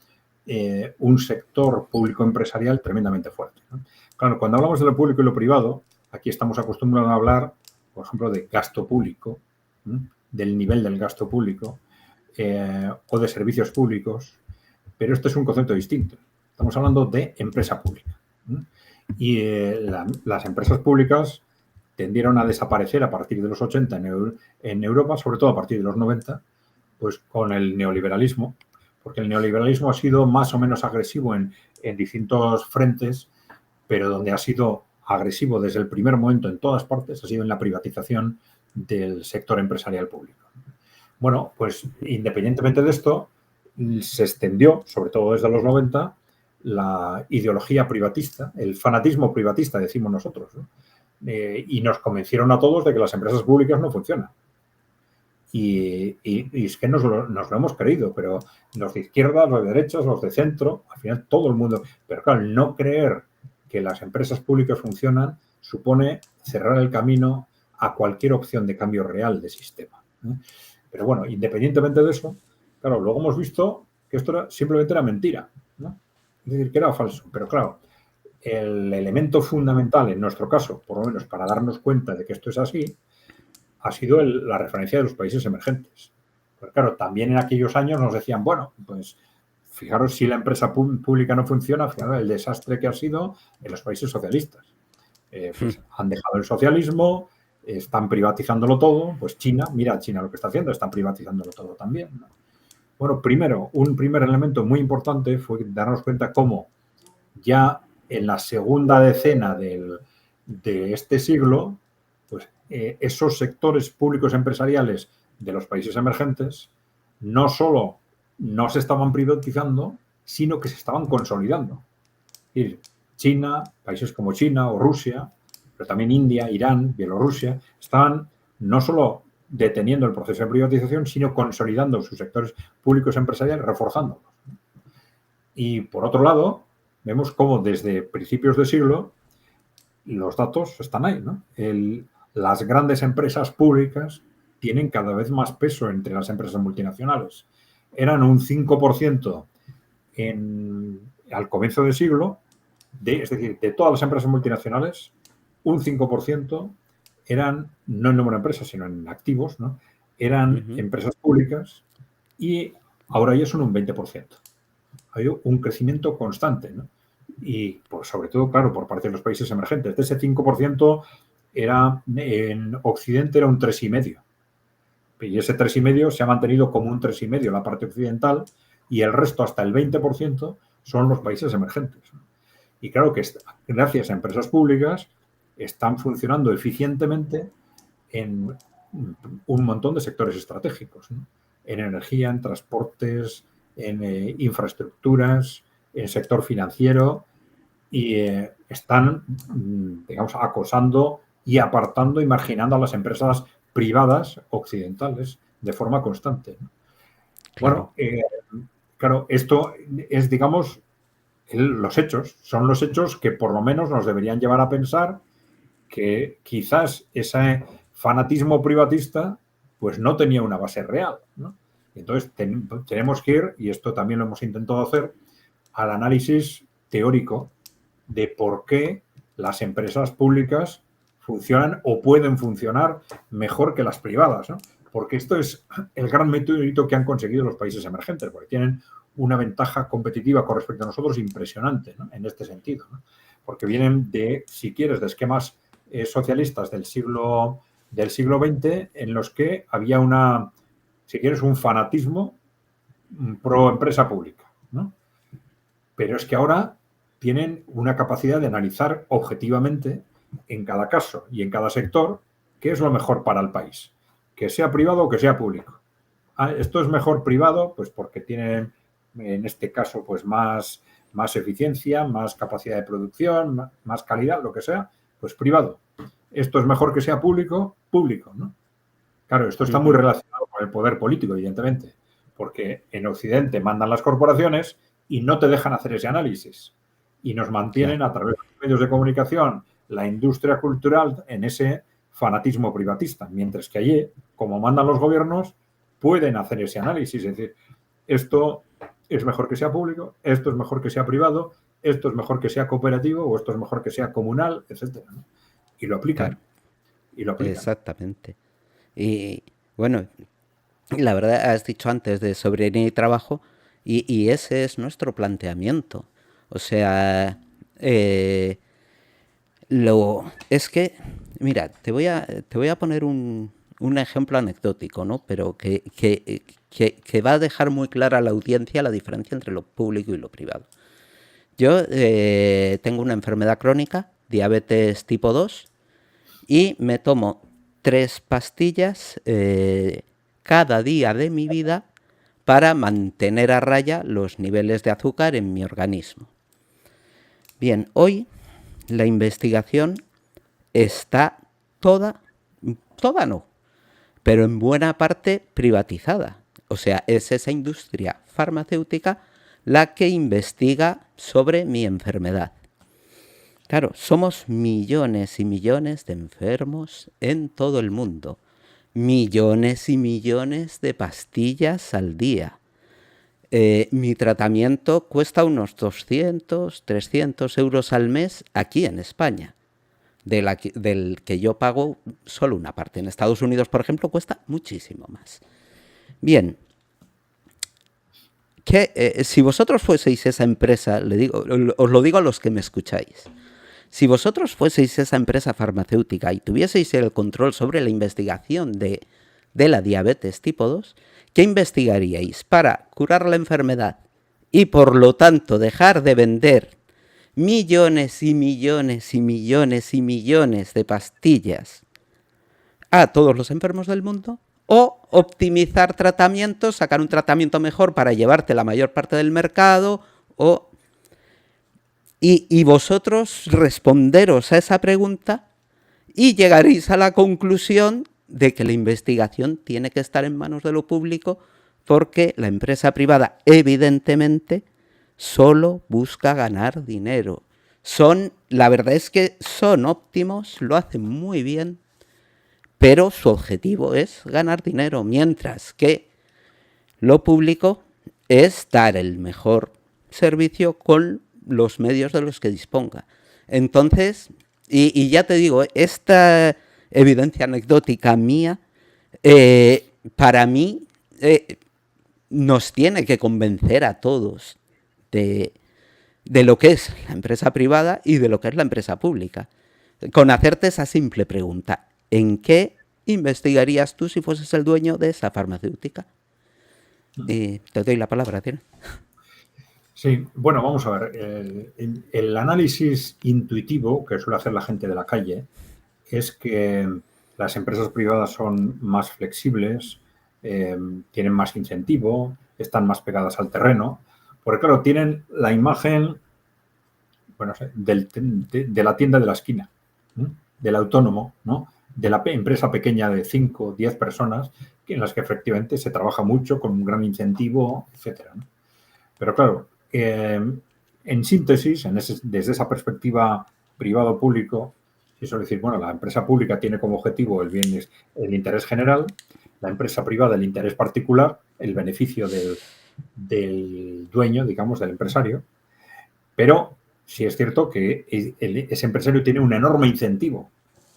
un sector público empresarial tremendamente fuerte, ¿no? Claro, cuando hablamos de lo público y lo privado, aquí estamos acostumbrados a hablar, por ejemplo, de gasto público, ¿no? Del nivel del gasto público, o de servicios públicos, pero este es un concepto distinto. Estamos hablando de empresa pública. Y las empresas públicas tendieron a desaparecer a partir de los 80 en Europa, sobre todo a partir de los 90, pues con el neoliberalismo, porque el neoliberalismo ha sido más o menos agresivo en distintos frentes, pero donde ha sido agresivo desde el primer momento en todas partes ha sido en la privatización del sector empresarial público. Bueno, pues independientemente de esto, se extendió, sobre todo desde los 90, la ideología privatista, el fanatismo privatista, decimos nosotros, ¿no? Y nos convencieron a todos de que las empresas públicas no funcionan. Y es que nos lo hemos creído, pero los de izquierda, los de derechas, los de centro, al final todo el mundo. Pero claro, el no creer que las empresas públicas funcionan supone cerrar el camino a cualquier opción de cambio real de sistema, ¿no? Pero bueno, independientemente de eso, claro, luego hemos visto que esto simplemente era mentira, ¿no? Es decir, que era falso. Pero claro, el elemento fundamental en nuestro caso, por lo menos para darnos cuenta de que esto es así, ha sido la referencia de los países emergentes. Pues claro, también en aquellos años nos decían, bueno, pues fijaros si la empresa pública no funciona, fijaros el desastre que ha sido en los países socialistas. Pues han dejado el socialismo, están privatizándolo todo, pues China, mira China lo que está haciendo, están privatizándolo todo también, ¿no? Bueno, primero, un primer elemento muy importante fue darnos cuenta cómo ya en la segunda decena de este siglo, pues esos sectores públicos empresariales de los países emergentes no solo no se estaban privatizando, sino que se estaban consolidando. Es decir, China, países como China o Rusia, pero también India, Irán, Bielorrusia, estaban no solo deteniendo el proceso de privatización, sino consolidando sus sectores públicos empresariales, reforzándolos. Y por otro lado, vemos cómo desde principios de siglo los datos están ahí, ¿no? Las grandes empresas públicas tienen cada vez más peso entre las empresas multinacionales. Eran un 5% al comienzo del siglo, es decir, de todas las empresas multinacionales, un 5% eran, no en número de empresas, sino en activos, ¿no? Eran empresas públicas, y ahora ya son un 20%. Ha habido un crecimiento constante, ¿no? Y sobre todo, claro, por parte de los países emergentes. De ese 5%, en Occidente era un 3,5%. Y ese 3,5% se ha mantenido como un 3,5% la parte occidental, y el resto, hasta el 20%, son los países emergentes. Y claro que gracias a empresas públicas están funcionando eficientemente en un montón de sectores estratégicos, ¿no? En energía, en transportes, en infraestructuras, en el sector financiero, y están, digamos, acosando y apartando y marginando a las empresas privadas occidentales de forma constante, ¿no? Claro. Bueno, claro, esto es, digamos, los hechos. Son los hechos que por lo menos nos deberían llevar a pensar que quizás ese fanatismo privatista pues no tenía una base real, ¿no? Entonces tenemos que ir, y esto también lo hemos intentado hacer, al análisis teórico de por qué las empresas públicas funcionan o pueden funcionar mejor que las privadas, ¿no? Porque esto es el gran mérito que han conseguido los países emergentes, porque tienen una ventaja competitiva con respecto a nosotros impresionante, ¿no? En este sentido, ¿no? Porque vienen de, si quieres, de esquemas socialistas del siglo XX, en los que había si quieres, un fanatismo pro empresa pública, ¿no? Pero es que ahora tienen una capacidad de analizar objetivamente en cada caso y en cada sector qué es lo mejor para el país, que sea privado o que sea público. Esto es mejor privado, pues porque tienen, en este caso, pues más eficiencia, más capacidad de producción, más calidad, lo que sea, pues privado. Esto es mejor que sea público, público, ¿no? Claro, esto está muy relacionado con el poder político, evidentemente, porque en Occidente mandan las corporaciones y no te dejan hacer ese análisis. Y nos mantienen a través de los medios de comunicación, la industria cultural, en ese fanatismo privatista. Mientras que allí, como mandan los gobiernos, pueden hacer ese análisis. Es decir, esto es mejor que sea público, esto es mejor que sea privado, esto es mejor que sea cooperativo o esto es mejor que sea comunal, etcétera, ¿no? Y lo aplican. Claro, Y lo aplican. exactamente. Y bueno, la verdad, has dicho antes de soberanía y trabajo, y ese es nuestro planteamiento. O sea, es que, mira, te voy a poner un ejemplo anecdótico, ¿no? Pero que va a dejar muy clara a la audiencia la diferencia entre lo público y lo privado. Yo tengo una enfermedad crónica, diabetes tipo 2, y me tomo 3 pastillas cada día de mi vida para mantener a raya los niveles de azúcar en mi organismo. Bien, hoy la investigación está toda no, pero en buena parte privatizada. O sea, es esa industria farmacéutica la que investiga sobre mi enfermedad. Claro, somos millones y millones de enfermos en todo el mundo. Millones y millones de pastillas al día. Mi tratamiento cuesta unos 200, 300 euros al mes aquí en España. Del que yo pago solo una parte. En Estados Unidos, por ejemplo, cuesta muchísimo más. Bien, si vosotros fueseis esa empresa, os lo digo a los que me escucháis, si vosotros fueseis esa empresa farmacéutica y tuvieseis el control sobre la investigación de la diabetes tipo 2, ¿qué investigaríais para curar la enfermedad y por lo tanto dejar de vender millones y millones y millones y millones de pastillas a todos los enfermos del mundo? ¿O optimizar tratamientos, sacar un tratamiento mejor para llevarte la mayor parte del mercado? Y vosotros responderos a esa pregunta y llegaréis a la conclusión de que la investigación tiene que estar en manos de lo público, porque la empresa privada evidentemente solo busca ganar dinero. La verdad es que son óptimos, lo hacen muy bien, pero su objetivo es ganar dinero, mientras que lo público es dar el mejor servicio con los medios de los que disponga. Entonces, y ya te digo, esta evidencia anecdótica mía, para mí, nos tiene que convencer a todos de lo que es la empresa privada y de lo que es la empresa pública. Con hacerte esa simple pregunta: ¿en qué investigarías tú si fueses el dueño de esa farmacéutica? Te doy la palabra, ¿tienes? Sí, bueno, vamos a ver. El análisis intuitivo que suele hacer la gente de la calle es que las empresas privadas son más flexibles, tienen más incentivo, están más pegadas al terreno, porque claro, tienen la imagen, bueno, de la tienda de la esquina, ¿no? Del autónomo, ¿no? De la empresa pequeña de 5 o 10 personas, en las que efectivamente se trabaja mucho, con un gran incentivo, etcétera, ¿no? Pero claro, en síntesis, desde esa perspectiva privado-público, se suele decir, bueno, la empresa pública tiene como objetivo el interés general, la empresa privada el interés particular, el beneficio del dueño, digamos, del empresario, pero sí es cierto que ese empresario tiene un enorme incentivo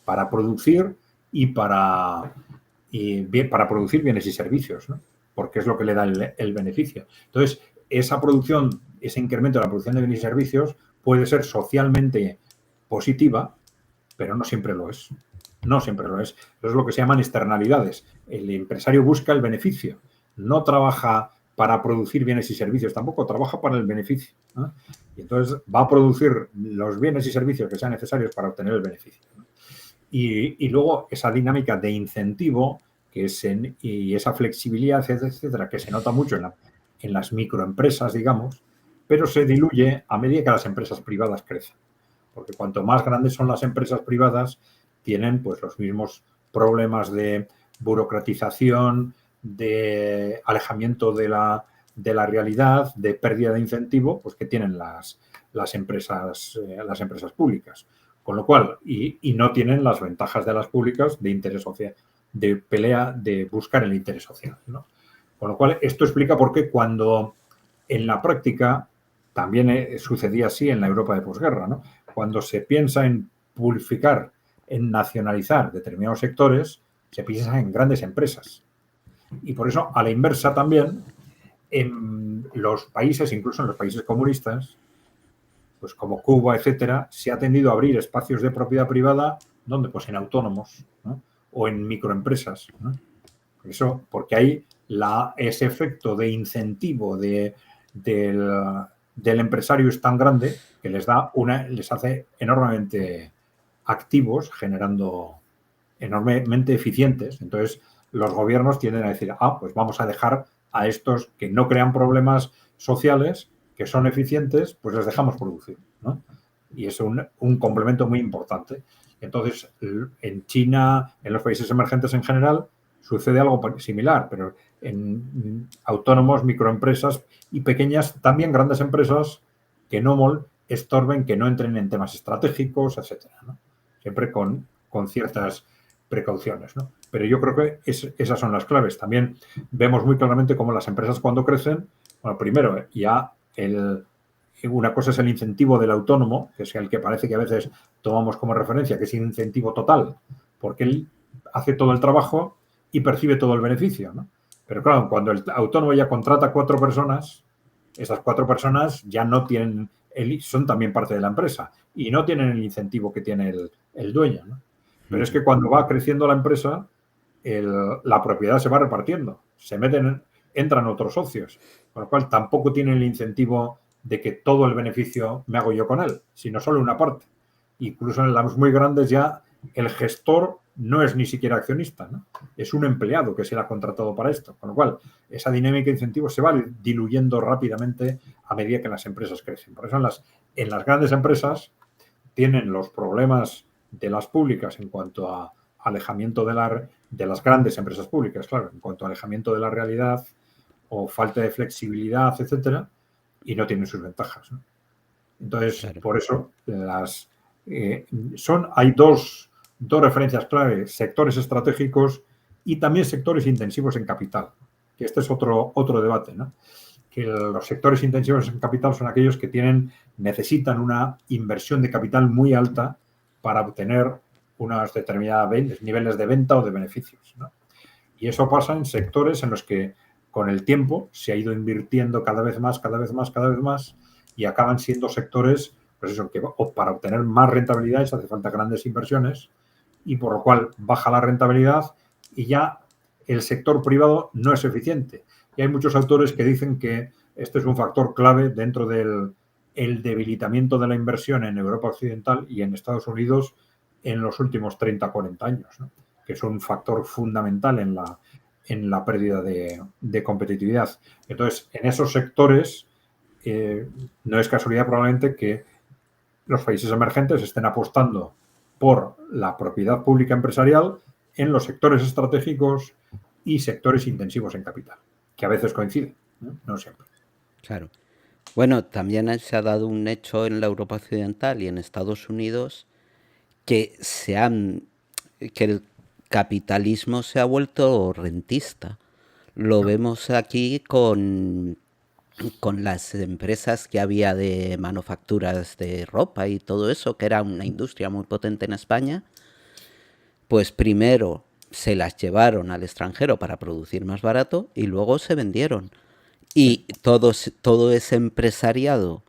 para producir y para producir bienes y servicios, ¿no? Porque es lo que le da el beneficio. Entonces, esa producción, ese incremento de la producción de bienes y servicios puede ser socialmente positiva, pero no siempre lo es. No siempre lo es. Eso es lo que se llaman externalidades. El empresario busca el beneficio, no trabaja para producir bienes y servicios, tampoco trabaja para el beneficio, ¿no? Y entonces va a producir los bienes y servicios que sean necesarios para obtener el beneficio, ¿no? Y luego esa dinámica de incentivo y esa flexibilidad, etcétera, que se nota mucho en las microempresas, digamos, pero se diluye a medida que las empresas privadas crecen. Porque cuanto más grandes son las empresas privadas, tienen pues los mismos problemas de burocratización, de alejamiento de la realidad, de pérdida de incentivo, pues que tienen las empresas públicas. Con lo cual, y no tienen las ventajas de las públicas de interés social, de pelea, de buscar el interés social, ¿no? Con lo cual, esto explica por qué cuando en la práctica también sucedía así en la Europa de posguerra, ¿no? Cuando se piensa en purificar, en nacionalizar determinados sectores, se piensa en grandes empresas. Y por eso, a la inversa también, en los países, incluso en los países comunistas, pues como Cuba, etcétera, se ha tendido a abrir espacios de propiedad privada, ¿dónde? Pues en autónomos, ¿no? O en microempresas, ¿no? Eso, porque hay ese efecto de incentivo del empresario es tan grande que les hace enormemente activos, generando enormemente eficientes. Entonces, los gobiernos tienden a decir, pues vamos a dejar a estos que no crean problemas sociales, que son eficientes, pues les dejamos producir, ¿no? Y es un complemento muy importante. Entonces, en China, en los países emergentes en general, sucede algo similar, pero en autónomos, microempresas y pequeñas, también grandes empresas que no estorben, que no entren en temas estratégicos, etcétera, ¿no? Siempre con ciertas precauciones, ¿no? Pero yo creo que esas son las claves. También vemos muy claramente cómo las empresas cuando crecen, bueno, primero ya una cosa es el incentivo del autónomo, que es el que parece que a veces tomamos como referencia, que es un incentivo total, porque él hace todo el trabajo y percibe todo el beneficio, ¿no? Pero claro, cuando el autónomo ya contrata 4 personas, esas 4 personas ya no tienen, son también parte de la empresa y no tienen el incentivo que tiene el dueño, ¿no? Pero es que cuando va creciendo la empresa, la propiedad se va repartiendo, entran otros socios, con lo cual tampoco tienen el incentivo de que todo el beneficio me hago yo con él, sino solo una parte. Incluso en las muy grandes ya el gestor no es ni siquiera accionista, ¿no? Es un empleado que se le ha contratado para esto, con lo cual esa dinámica de incentivos se va diluyendo rápidamente a medida que las empresas crecen. Por eso en las grandes empresas tienen los problemas de las públicas en cuanto a alejamiento de las grandes empresas públicas, claro, en cuanto a alejamiento de la realidad o falta de flexibilidad, etcétera, y no tienen sus ventajas, ¿no? Entonces, claro, por eso hay dos referencias claves: sectores estratégicos y también sectores intensivos en capital, que este es otro debate, ¿no? Que los sectores intensivos en capital son aquellos que necesitan una inversión de capital muy alta para obtener unos determinados niveles de venta o de beneficios, ¿no? Y eso pasa en sectores en los que con el tiempo se ha ido invirtiendo cada vez más y acaban siendo sectores, pues eso, que para obtener más rentabilidades hace falta grandes inversiones y por lo cual baja la rentabilidad y ya el sector privado no es eficiente. Y hay muchos autores que dicen que este es un factor clave dentro del debilitamiento de la inversión en Europa Occidental y en Estados Unidos en los últimos 30 40 años, ¿no? Que es un factor fundamental en la pérdida de competitividad. Entonces, en esos sectores no es casualidad probablemente que los países emergentes estén apostando por la propiedad pública empresarial en los sectores estratégicos y sectores intensivos en capital, que a veces coinciden, ¿no? No siempre. Claro. Bueno, también se ha dado un hecho en la Europa Occidental y en Estados Unidos que el capitalismo se ha vuelto rentista. Lo vemos aquí con las empresas que había de manufacturas de ropa y todo eso, que era una industria muy potente en España. Pues primero se las llevaron al extranjero para producir más barato y luego se vendieron. Y todo ese empresariado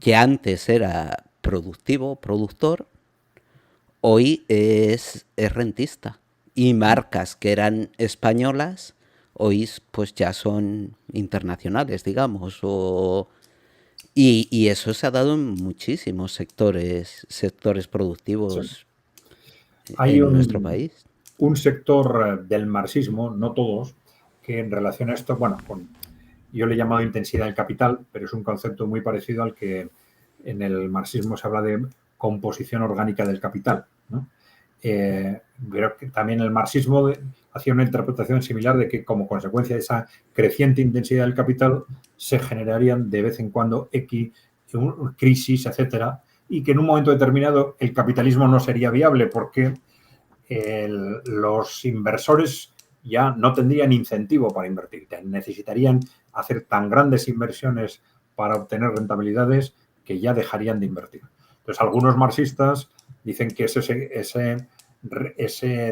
que antes era productor, hoy es rentista. Y marcas que eran españolas, hoy pues ya son internacionales, digamos, y eso se ha dado en muchísimos sectores Sí. productivos Hay en nuestro país. un sector del marxismo, no todos, que en relación a esto, bueno, yo le he llamado intensidad del capital, pero es un concepto muy parecido al que en el marxismo se habla de composición orgánica del capital, ¿no? Pero que también el marxismo hacía una interpretación similar de que como consecuencia de esa creciente intensidad del capital se generarían de vez en cuando X crisis, etcétera, y que en un momento determinado el capitalismo no sería viable porque los inversores ya no tendrían incentivo para invertir, necesitarían hacer tan grandes inversiones para obtener rentabilidades que ya dejarían de invertir. Entonces, algunos marxistas dicen que ese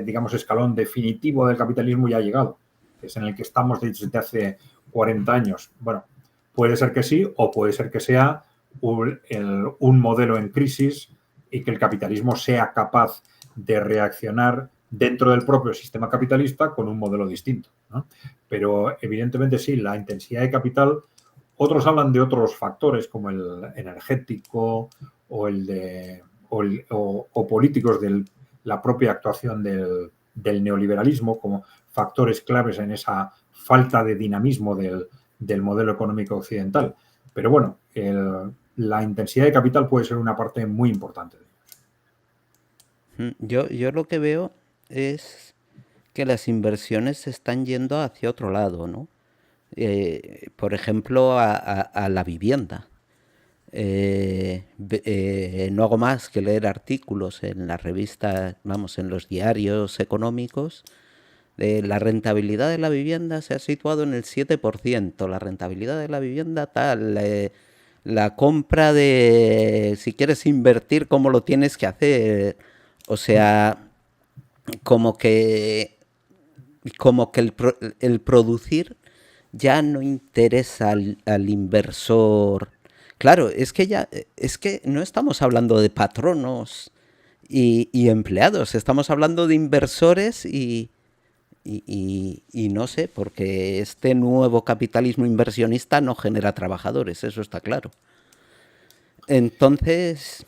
digamos, escalón definitivo del capitalismo ya ha llegado, que es en el que estamos desde hace 40 años. Bueno, puede ser que sí, o puede ser que sea un modelo en crisis y que el capitalismo sea capaz de reaccionar dentro del propio sistema capitalista con un modelo distinto, ¿no? Pero evidentemente sí, la intensidad de capital, otros hablan de otros factores como el energético o o políticos de la propia actuación del neoliberalismo como factores claves en esa falta de dinamismo del modelo económico occidental. Pero bueno, la intensidad de capital puede ser una parte muy importante de ello. Yo lo que veo es que las inversiones se están yendo hacia otro lado, ¿no? Por ejemplo, a la vivienda. No hago más que leer artículos en las revistas, vamos, en los diarios económicos. La rentabilidad de la vivienda se ha situado en el 7%. La rentabilidad de la vivienda tal. La compra de, si quieres invertir, cómo lo tienes que hacer. O sea, como que, como que el producir ya no interesa al inversor. Claro, es que no estamos hablando de patronos y empleados, estamos hablando de inversores y no sé, porque este nuevo capitalismo inversionista no genera trabajadores, eso está claro. Entonces,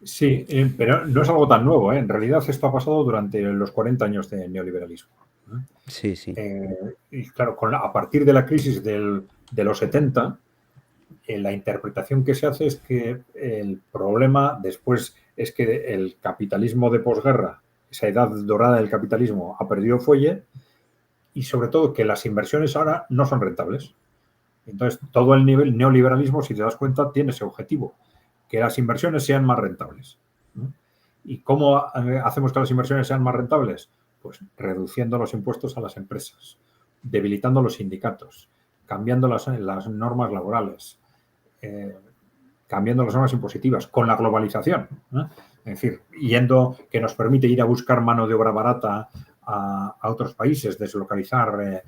Sí, pero no es algo tan nuevo, ¿eh? En realidad esto ha pasado durante los 40 años de neoliberalismo. sí, sí. Y claro, a partir de la crisis de los 70, la interpretación que se hace es que el problema después es que el capitalismo de posguerra, esa edad dorada del capitalismo, ha perdido fuelle y sobre todo que las inversiones ahora no son rentables. Entonces, todo el nivel neoliberalismo, si te das cuenta, tiene ese objetivo, que las inversiones sean más rentables, ¿no? ¿Y cómo hacemos que las inversiones sean más rentables? Pues reduciendo los impuestos a las empresas, debilitando los sindicatos, cambiando las normas laborales, cambiando las normas impositivas, con la globalización, ¿no? Es decir, que nos permite ir a buscar mano de obra barata a otros países, deslocalizar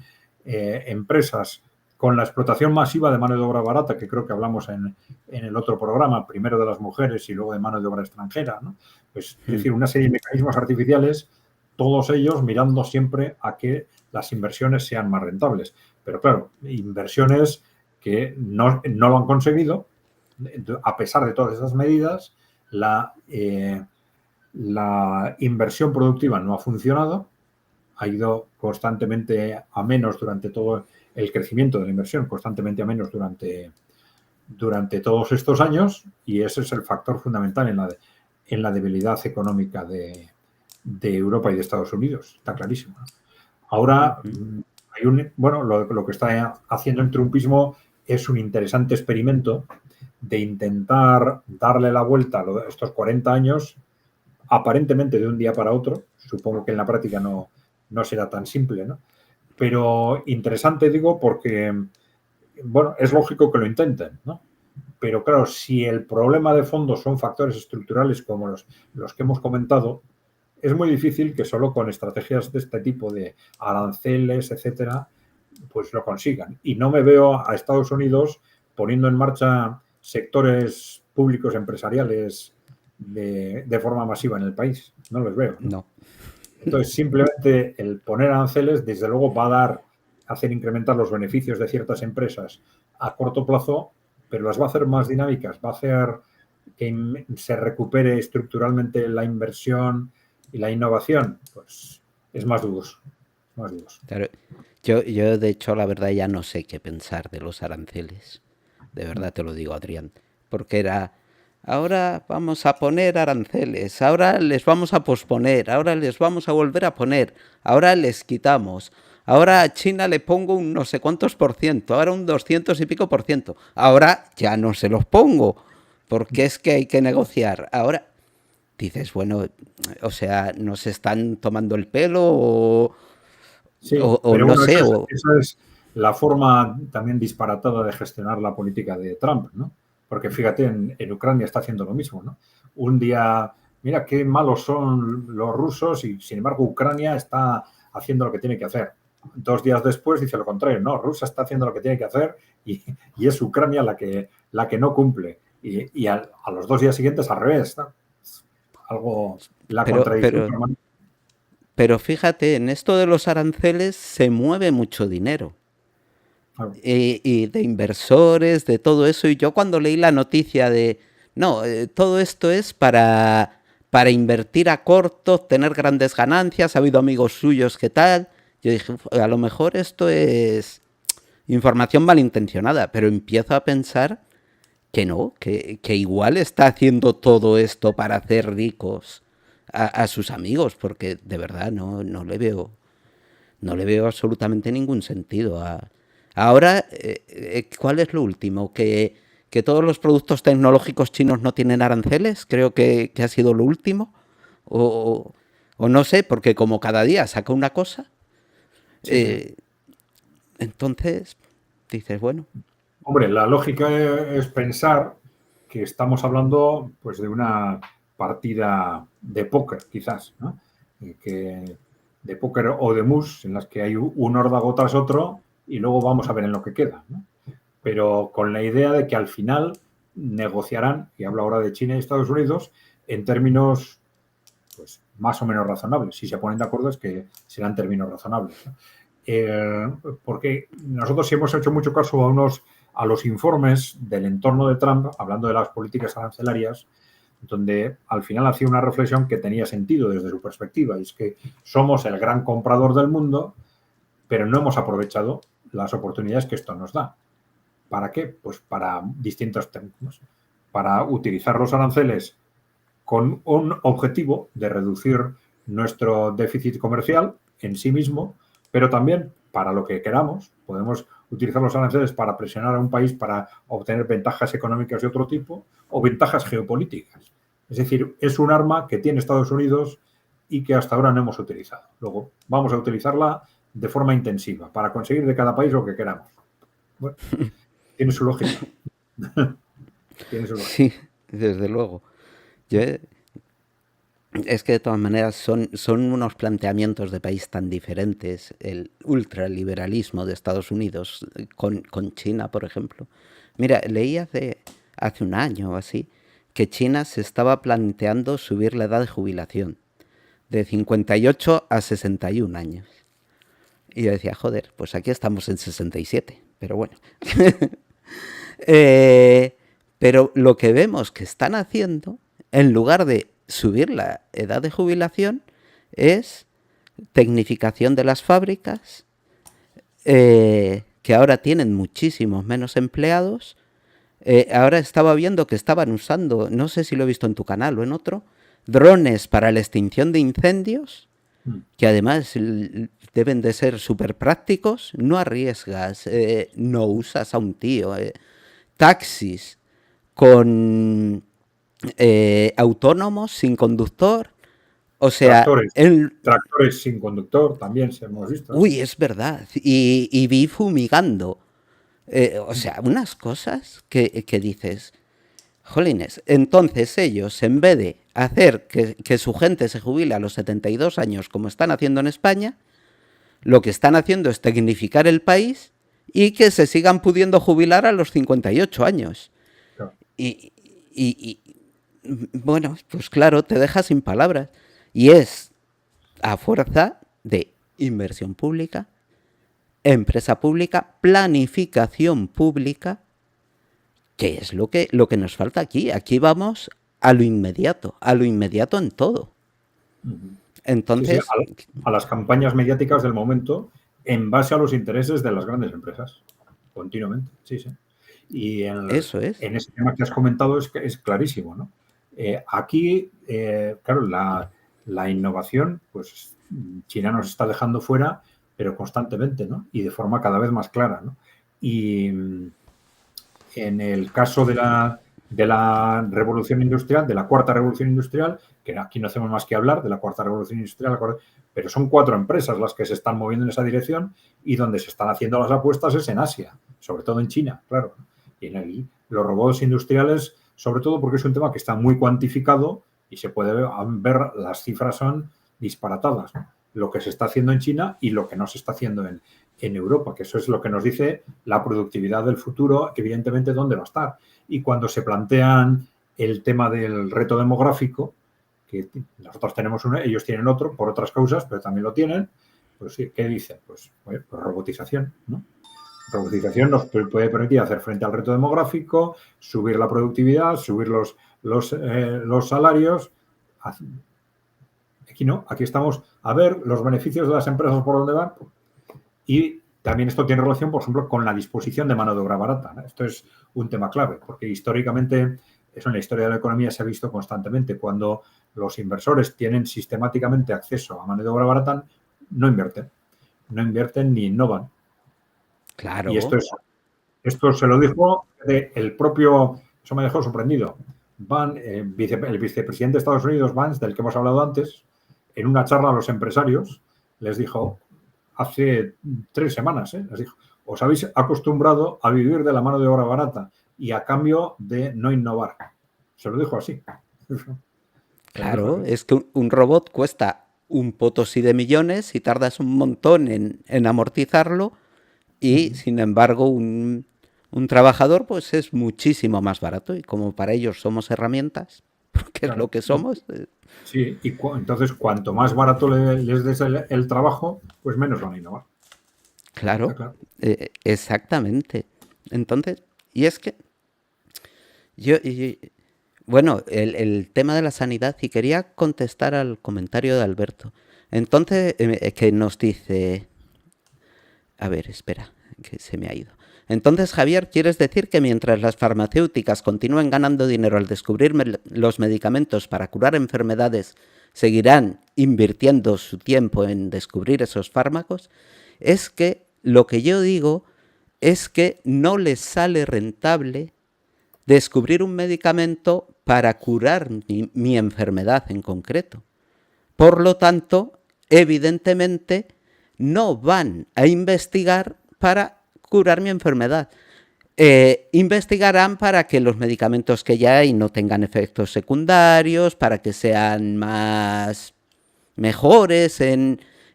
empresas con la explotación masiva de mano de obra barata, que creo que hablamos en el otro programa, primero de las mujeres y luego de mano de obra extranjera, ¿no? Pues, es decir, una serie de mecanismos artificiales, todos ellos mirando siempre a que las inversiones sean más rentables. Pero claro, inversiones que no lo han conseguido, a pesar de todas esas medidas, la inversión productiva no ha funcionado, ha ido constantemente a menos durante todo el crecimiento de la inversión, constantemente a menos durante todos estos años, y ese es el factor fundamental en la debilidad económica de Europa y de Estados Unidos, está clarísimo. Ahora, lo que está haciendo el trumpismo es un interesante experimento de intentar darle la vuelta a estos 40 años, aparentemente de un día para otro. Supongo que en la práctica no será tan simple, ¿no? Pero interesante, digo, porque, bueno, es lógico que lo intenten, ¿no? Pero claro, si el problema de fondo son factores estructurales como los que hemos comentado, es muy difícil que solo con estrategias de este tipo de aranceles, etcétera, pues lo consigan. Y no me veo a Estados Unidos poniendo en marcha sectores públicos empresariales de forma masiva en el país. No los veo, ¿no? No. Entonces, simplemente el poner aranceles, desde luego, va a dar hacer incrementar los beneficios de ciertas empresas a corto plazo, pero las va a hacer más dinámicas, va a hacer que se recupere estructuralmente la inversión y la innovación, pues es más dudoso. Más dudoso. Claro, yo de hecho la verdad ya no sé qué pensar de los aranceles. De verdad te lo digo, Adrián. Porque era, ahora vamos a poner aranceles, ahora les vamos a posponer, ahora les vamos a volver a poner, ahora les quitamos. Ahora a China le pongo un no sé cuántos por ciento, ahora un 200 y pico por ciento. Ahora ya no se los pongo, porque es que hay que negociar. Ahora dices, bueno, o sea, nos están tomando el pelo Sí, o pero no bueno, sé. esa es la forma también disparatada de gestionar la política de Trump, ¿no? Porque fíjate, en Ucrania está haciendo lo mismo, ¿no? Un día, mira qué malos son los rusos y sin embargo Ucrania está haciendo lo que tiene que hacer. 2 días después dice lo contrario, no, Rusia está haciendo lo que tiene que hacer y es Ucrania la que no cumple. Y a los 2 días siguientes al revés, ¿no? Algo, la Pero, contradicción pero, permanente. pero fíjate, en esto de los aranceles se mueve mucho dinero. Claro. Y de inversores, de todo eso. Y yo cuando leí la noticia de, no, todo esto es para invertir a corto, tener grandes ganancias, ha habido amigos suyos que tal. Yo dije, a lo mejor esto es información malintencionada, pero empiezo a pensar que no, que igual está haciendo todo esto para hacer ricos a sus amigos, porque de verdad no le veo absolutamente ningún sentido. Ahora, ¿cuál es lo último? Que todos los productos tecnológicos chinos no tienen aranceles, creo que ha sido lo último. O no sé, porque como cada día saca una cosa, Sí, sí. entonces dices, bueno. Hombre, la lógica es pensar que estamos hablando pues de una partida de póker, quizás, ¿no? De póker o de mus, en las que hay un órdago tras otro y luego vamos a ver en lo que queda, ¿no? Pero con la idea de que al final negociarán, y hablo ahora de China y Estados Unidos, en términos pues más o menos razonables. Si se ponen de acuerdo es que serán términos razonables, ¿no? Porque nosotros sí hemos hecho mucho caso a los informes del entorno de Trump, hablando de las políticas arancelarias, donde al final hacía una reflexión que tenía sentido desde su perspectiva, y es que somos el gran comprador del mundo, pero no hemos aprovechado las oportunidades que esto nos da. ¿Para qué? Pues para distintos términos. Para utilizar los aranceles con un objetivo de reducir nuestro déficit comercial en sí mismo, pero también para lo que queramos. Podemos utilizar los aranceles para presionar a un país para obtener ventajas económicas de otro tipo o ventajas geopolíticas. Es decir, es un arma que tiene Estados Unidos y que hasta ahora no hemos utilizado. Luego vamos a utilizarla de forma intensiva para conseguir de cada país lo que queramos. Bueno, tiene su lógica. Tiene su lógica. Sí, desde luego. Yo, es que de todas maneras son unos planteamientos de país tan diferentes. El ultraliberalismo de Estados Unidos con China, por ejemplo. Mira, leí hace un año o así que China se estaba planteando subir la edad de jubilación de 58 a 61 años. Y yo decía, joder, pues aquí estamos en 67, pero bueno. Pero lo que vemos que están haciendo, en lugar de subir la edad de jubilación, es tecnificación de las fábricas, que ahora tienen muchísimos menos empleados. Ahora estaba viendo que estaban usando, no sé si lo he visto en tu canal o en otro, drones para la extinción de incendios, que además deben de ser súper prácticos. No arriesgas, no usas a un tío. Taxis con autónomos, sin conductor. O sea, tractores sin conductor también se hemos visto. Uy, es verdad. Y vi fumigando. O sea, unas cosas que dices, jolines. Entonces ellos, en vez de hacer que su gente se jubile a los 72 años, como están haciendo en España, lo que están haciendo es tecnificar el país y que se sigan pudiendo jubilar a los 58 años. Claro. Y bueno, pues claro, te deja sin palabras. Y es a fuerza de inversión pública empresa pública, planificación pública, que es lo que nos falta aquí. Aquí vamos a lo inmediato en todo. Entonces, a las campañas mediáticas del momento en base a los intereses de las grandes empresas, continuamente, sí. Y eso es. en ese tema que has comentado es clarísimo, ¿no? Aquí, claro, la innovación, pues China nos está dejando fuera, pero constantemente, ¿no? Y de forma cada vez más clara, ¿no? Y en el caso de la revolución industrial, de la cuarta revolución industrial, que aquí no hacemos más que hablar de la cuarta revolución industrial, pero son 4 empresas las que se están moviendo en esa dirección, y donde se están haciendo las apuestas es en Asia, sobre todo en China, claro. Y los robots industriales, sobre todo porque es un tema que está muy cuantificado y se puede ver, las cifras son disparatadas, ¿no? Lo que se está haciendo en China y lo que no se está haciendo en Europa, que eso es lo que nos dice la productividad del futuro, evidentemente, dónde va a estar. Y cuando se plantean el tema del reto demográfico, que nosotros tenemos uno, ellos tienen otro, por otras causas, pero también lo tienen, pues sí, ¿qué dicen? Pues robotización, ¿no? Robotización nos puede permitir hacer frente al reto demográfico, subir la productividad, subir los salarios. Aquí no, aquí estamos a ver los beneficios de las empresas por dónde van. Y también esto tiene relación, por ejemplo, con la disposición de mano de obra barata, ¿no? Esto es un tema clave, porque históricamente, eso en la historia de la economía se ha visto constantemente. Cuando los inversores tienen sistemáticamente acceso a mano de obra barata, no invierten ni innovan. Claro. Y esto se lo dijo el propio, eso me dejó sorprendido, el vicepresidente de Estados Unidos, Vance, del que hemos hablado antes, en una charla a los empresarios, les dijo, hace 3 semanas, les dijo, os habéis acostumbrado a vivir de la mano de obra barata y a cambio de no innovar. Se lo dijo así. Claro, es que un robot cuesta un potosí de millones y tardas un montón en amortizarlo, y sin embargo un trabajador pues es muchísimo más barato, y como para ellos somos herramientas, porque claro, es lo que somos. Sí, y entonces cuanto más barato les des el trabajo, pues menos van a innovar. Claro, exactamente. Entonces, y es que bueno, el tema de la sanidad, y quería contestar al comentario de Alberto. Entonces, que nos dice... A ver, espera, que se me ha ido. Entonces, Javier, ¿quieres decir que mientras las farmacéuticas continúen ganando dinero al descubrir los medicamentos para curar enfermedades, seguirán invirtiendo su tiempo en descubrir esos fármacos? Es que lo que yo digo es que no les sale rentable descubrir un medicamento para curar mi enfermedad en concreto. Por lo tanto, evidentemente, no van a investigar para curar mi enfermedad. Investigarán para que los medicamentos que ya hay no tengan efectos secundarios, para que sean más mejores,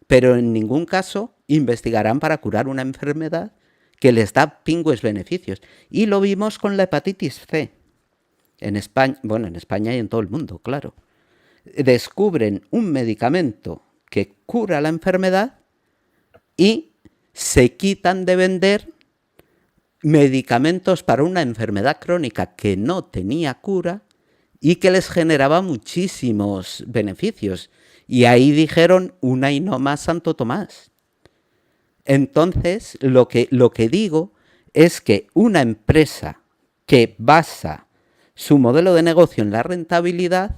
pero en ningún caso investigarán para curar una enfermedad que les da pingües beneficios. Y lo vimos con la hepatitis C. En España, bueno, en España y en todo el mundo, claro. Descubren un medicamento que cura la enfermedad y se quitan de vender medicamentos para una enfermedad crónica que no tenía cura y que les generaba muchísimos beneficios. Y ahí dijeron, una y no más Santo Tomás. Entonces, lo que digo es que una empresa que basa su modelo de negocio en la rentabilidad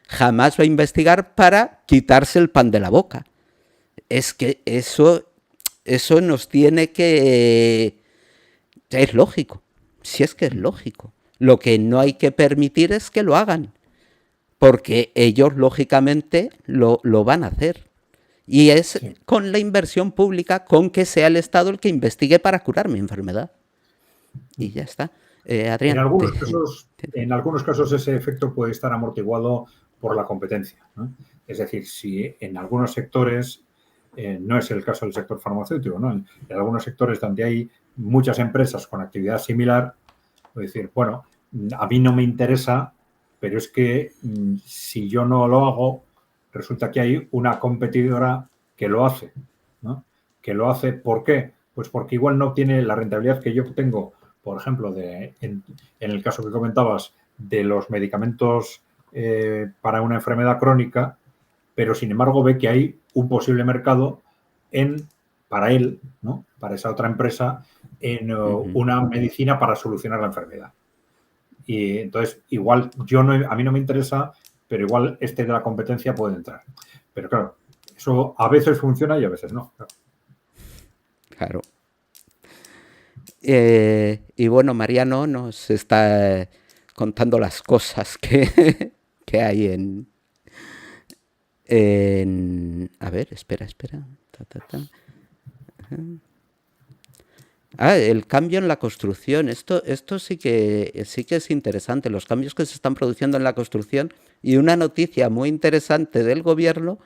jamás va a investigar para quitarse el pan de la boca. Es que eso nos tiene que... Es lógico, si es que es lógico. Lo que no hay que permitir es que lo hagan, porque ellos lógicamente lo van a hacer. Y es con la inversión pública, con que sea el Estado el que investigue para curar mi enfermedad. Y ya está. Adrián. En algunos casos ese efecto puede estar amortiguado por la competencia, ¿no? Es decir, si en algunos sectores, no es el caso del sector farmacéutico, ¿no? En algunos sectores donde hay muchas empresas con actividad similar, puede decir, bueno, a mí no me interesa, pero es que si yo no lo hago, resulta que hay una competidora que lo hace, ¿no? Que lo hace, ¿por qué? Pues porque igual no tiene la rentabilidad que yo tengo, por ejemplo, en el caso que comentabas, de los medicamentos para una enfermedad crónica, pero sin embargo ve que hay un posible mercado para él, ¿no? Para esa otra empresa, en una medicina para solucionar la enfermedad. Y entonces, igual, a mí no me interesa, pero igual de la competencia puede entrar. Pero claro, eso a veces funciona y a veces no. Claro. Y bueno, Mariano nos está contando las cosas que hay a ver, espera. El cambio en la construcción. Esto sí que es interesante. Los cambios que se están produciendo en la construcción, y una noticia muy interesante del gobierno,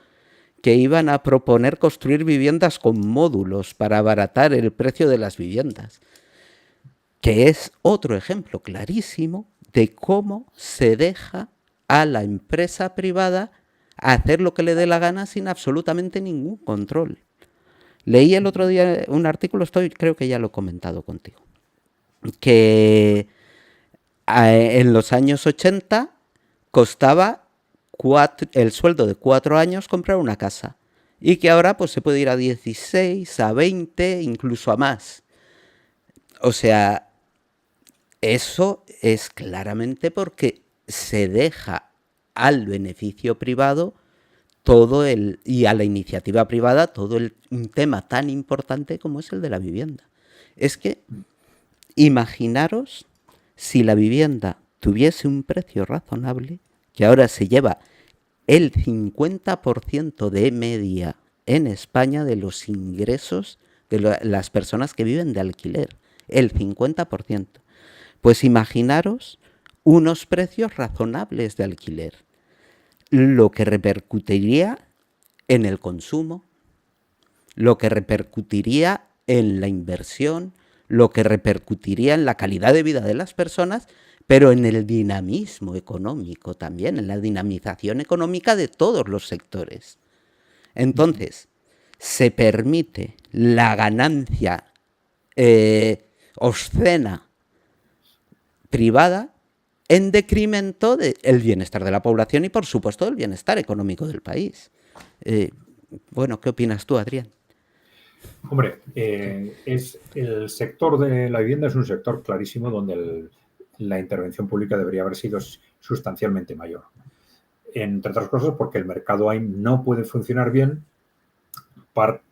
que iban a proponer construir viviendas con módulos para abaratar el precio de las viviendas, que es otro ejemplo clarísimo de cómo se deja a la empresa privada hacer lo que le dé la gana sin absolutamente ningún control. Leí el otro día un artículo, creo que ya lo he comentado contigo, que en los años 80 costaba el sueldo de 4 años comprar una casa, y que ahora pues se puede ir a 16, a 20, incluso a más. O sea, eso es claramente porque se deja al beneficio privado y a la iniciativa privada todo un tema tan importante como es el de la vivienda. Es que imaginaros si la vivienda tuviese un precio razonable, que ahora se lleva el 50% de media en España de los ingresos de las personas que viven de alquiler, el 50%. Pues imaginaros unos precios razonables de alquiler, lo que repercutiría en el consumo, lo que repercutiría en la inversión, lo que repercutiría en la calidad de vida de las personas, pero en el dinamismo económico también, en la dinamización económica de todos los sectores. Entonces, se permite la ganancia obscena privada en decremento del bienestar de la población y, por supuesto, del bienestar económico del país. Bueno, ¿qué opinas tú, Adrián? Hombre, el sector de la vivienda es un sector clarísimo donde la intervención pública debería haber sido sustancialmente mayor. Entre otras cosas porque el mercado ahí no puede funcionar bien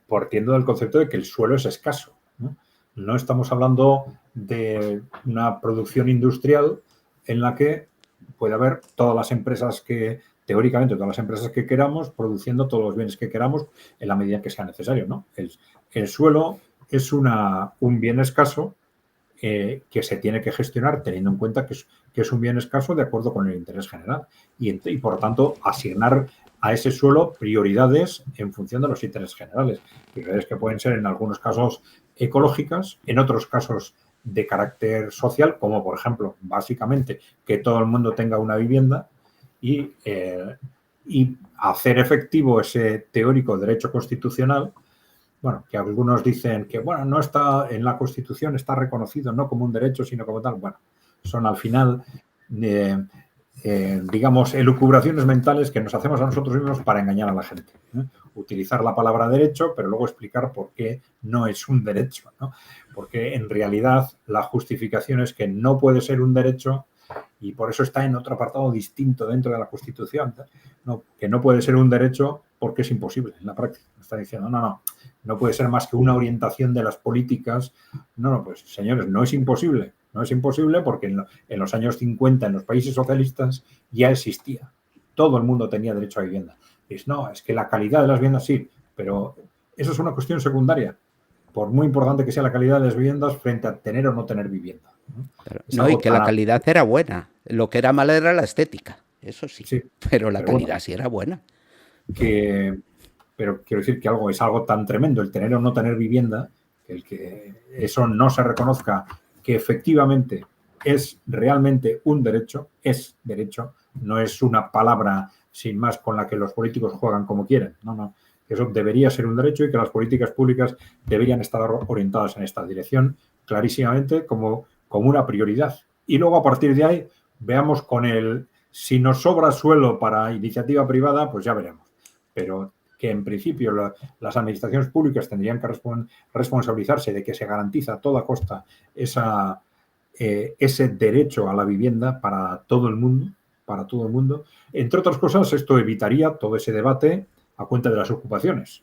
partiendo del concepto de que el suelo es escaso, ¿no? No estamos hablando de una producción industrial en la que puede haber teóricamente todas las empresas que queramos, produciendo todos los bienes que queramos en la medida que sea necesario, ¿no? El suelo es un bien escaso que se tiene que gestionar teniendo en cuenta que es un bien escaso de acuerdo con el interés general y por lo tanto asignar a ese suelo prioridades en función de los intereses generales. Prioridades que pueden ser en algunos casos ecológicas, en otros casos de carácter social, como por ejemplo, básicamente, que todo el mundo tenga una vivienda y hacer efectivo ese teórico derecho constitucional. Bueno, que algunos dicen que, bueno, no está en la Constitución, está reconocido no como un derecho, sino como tal. Bueno, son al final, digamos, elucubraciones mentales que nos hacemos a nosotros mismos para engañar a la gente, ¿eh? Utilizar la palabra derecho, pero luego explicar por qué no es un derecho, ¿no? Porque en realidad la justificación es que no puede ser un derecho y por eso está en otro apartado distinto dentro de la Constitución, ¿no? Que no puede ser un derecho porque es imposible en la práctica. Está diciendo, no puede ser más que una orientación de las políticas. No, pues señores, no es imposible. No es imposible porque en los años 50 en los países socialistas ya existía. Todo el mundo tenía derecho a vivienda. Es que la calidad de las viviendas sí, pero eso es una cuestión secundaria. Por muy importante que sea la calidad de las viviendas frente a tener o no tener vivienda. Claro. No, y que la calidad era buena. Lo que era mal era la estética. Eso sí. Pero la calidad sí era buena. Pero quiero decir que es algo tan tremendo el tener o no tener vivienda, el que eso no se reconozca que efectivamente es realmente un derecho, no es una palabra sin más con la que los políticos juegan como quieren, no, Eso debería ser un derecho y que las políticas públicas deberían estar orientadas en esta dirección clarísimamente como una prioridad. Y luego, a partir de ahí, veamos si nos sobra suelo para iniciativa privada, pues ya veremos. Pero que en principio las administraciones públicas tendrían que responsabilizarse de que se garantiza a toda costa ese derecho a la vivienda para todo el mundo. Entre otras cosas, esto evitaría todo ese debate a cuenta de las ocupaciones,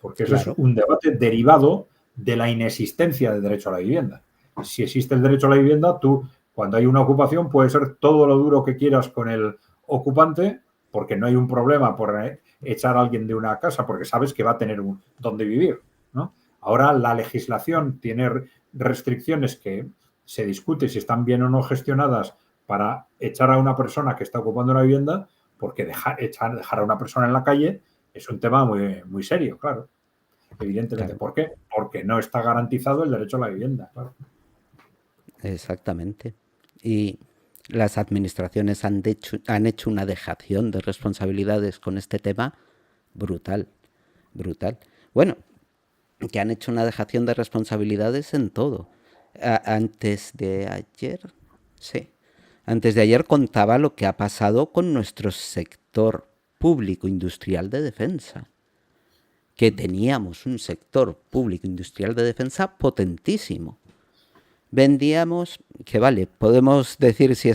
porque eso Claro. es un debate derivado de la inexistencia del derecho a la vivienda. Si existe el derecho a la vivienda, tú, cuando hay una ocupación, puedes ser todo lo duro que quieras con el ocupante, porque no hay un problema por echar a alguien de una casa, porque sabes que va a tener donde vivir, ¿no? Ahora la legislación tiene restricciones que se discute si están bien o no gestionadas para echar a una persona que está ocupando una vivienda, porque dejar a una persona en la calle es un tema muy, muy serio, claro. Evidentemente. Claro. ¿Por qué? Porque no está garantizado el derecho a la vivienda, claro. Exactamente. Y las administraciones han hecho una dejación de responsabilidades con este tema brutal, brutal. Bueno, que han hecho una dejación de responsabilidades en todo. Antes de ayer, sí, antes de ayer contaba lo que ha pasado con nuestro sector público industrial de defensa, que teníamos un sector público industrial de defensa potentísimo. Vendíamos, que vale, podemos decir si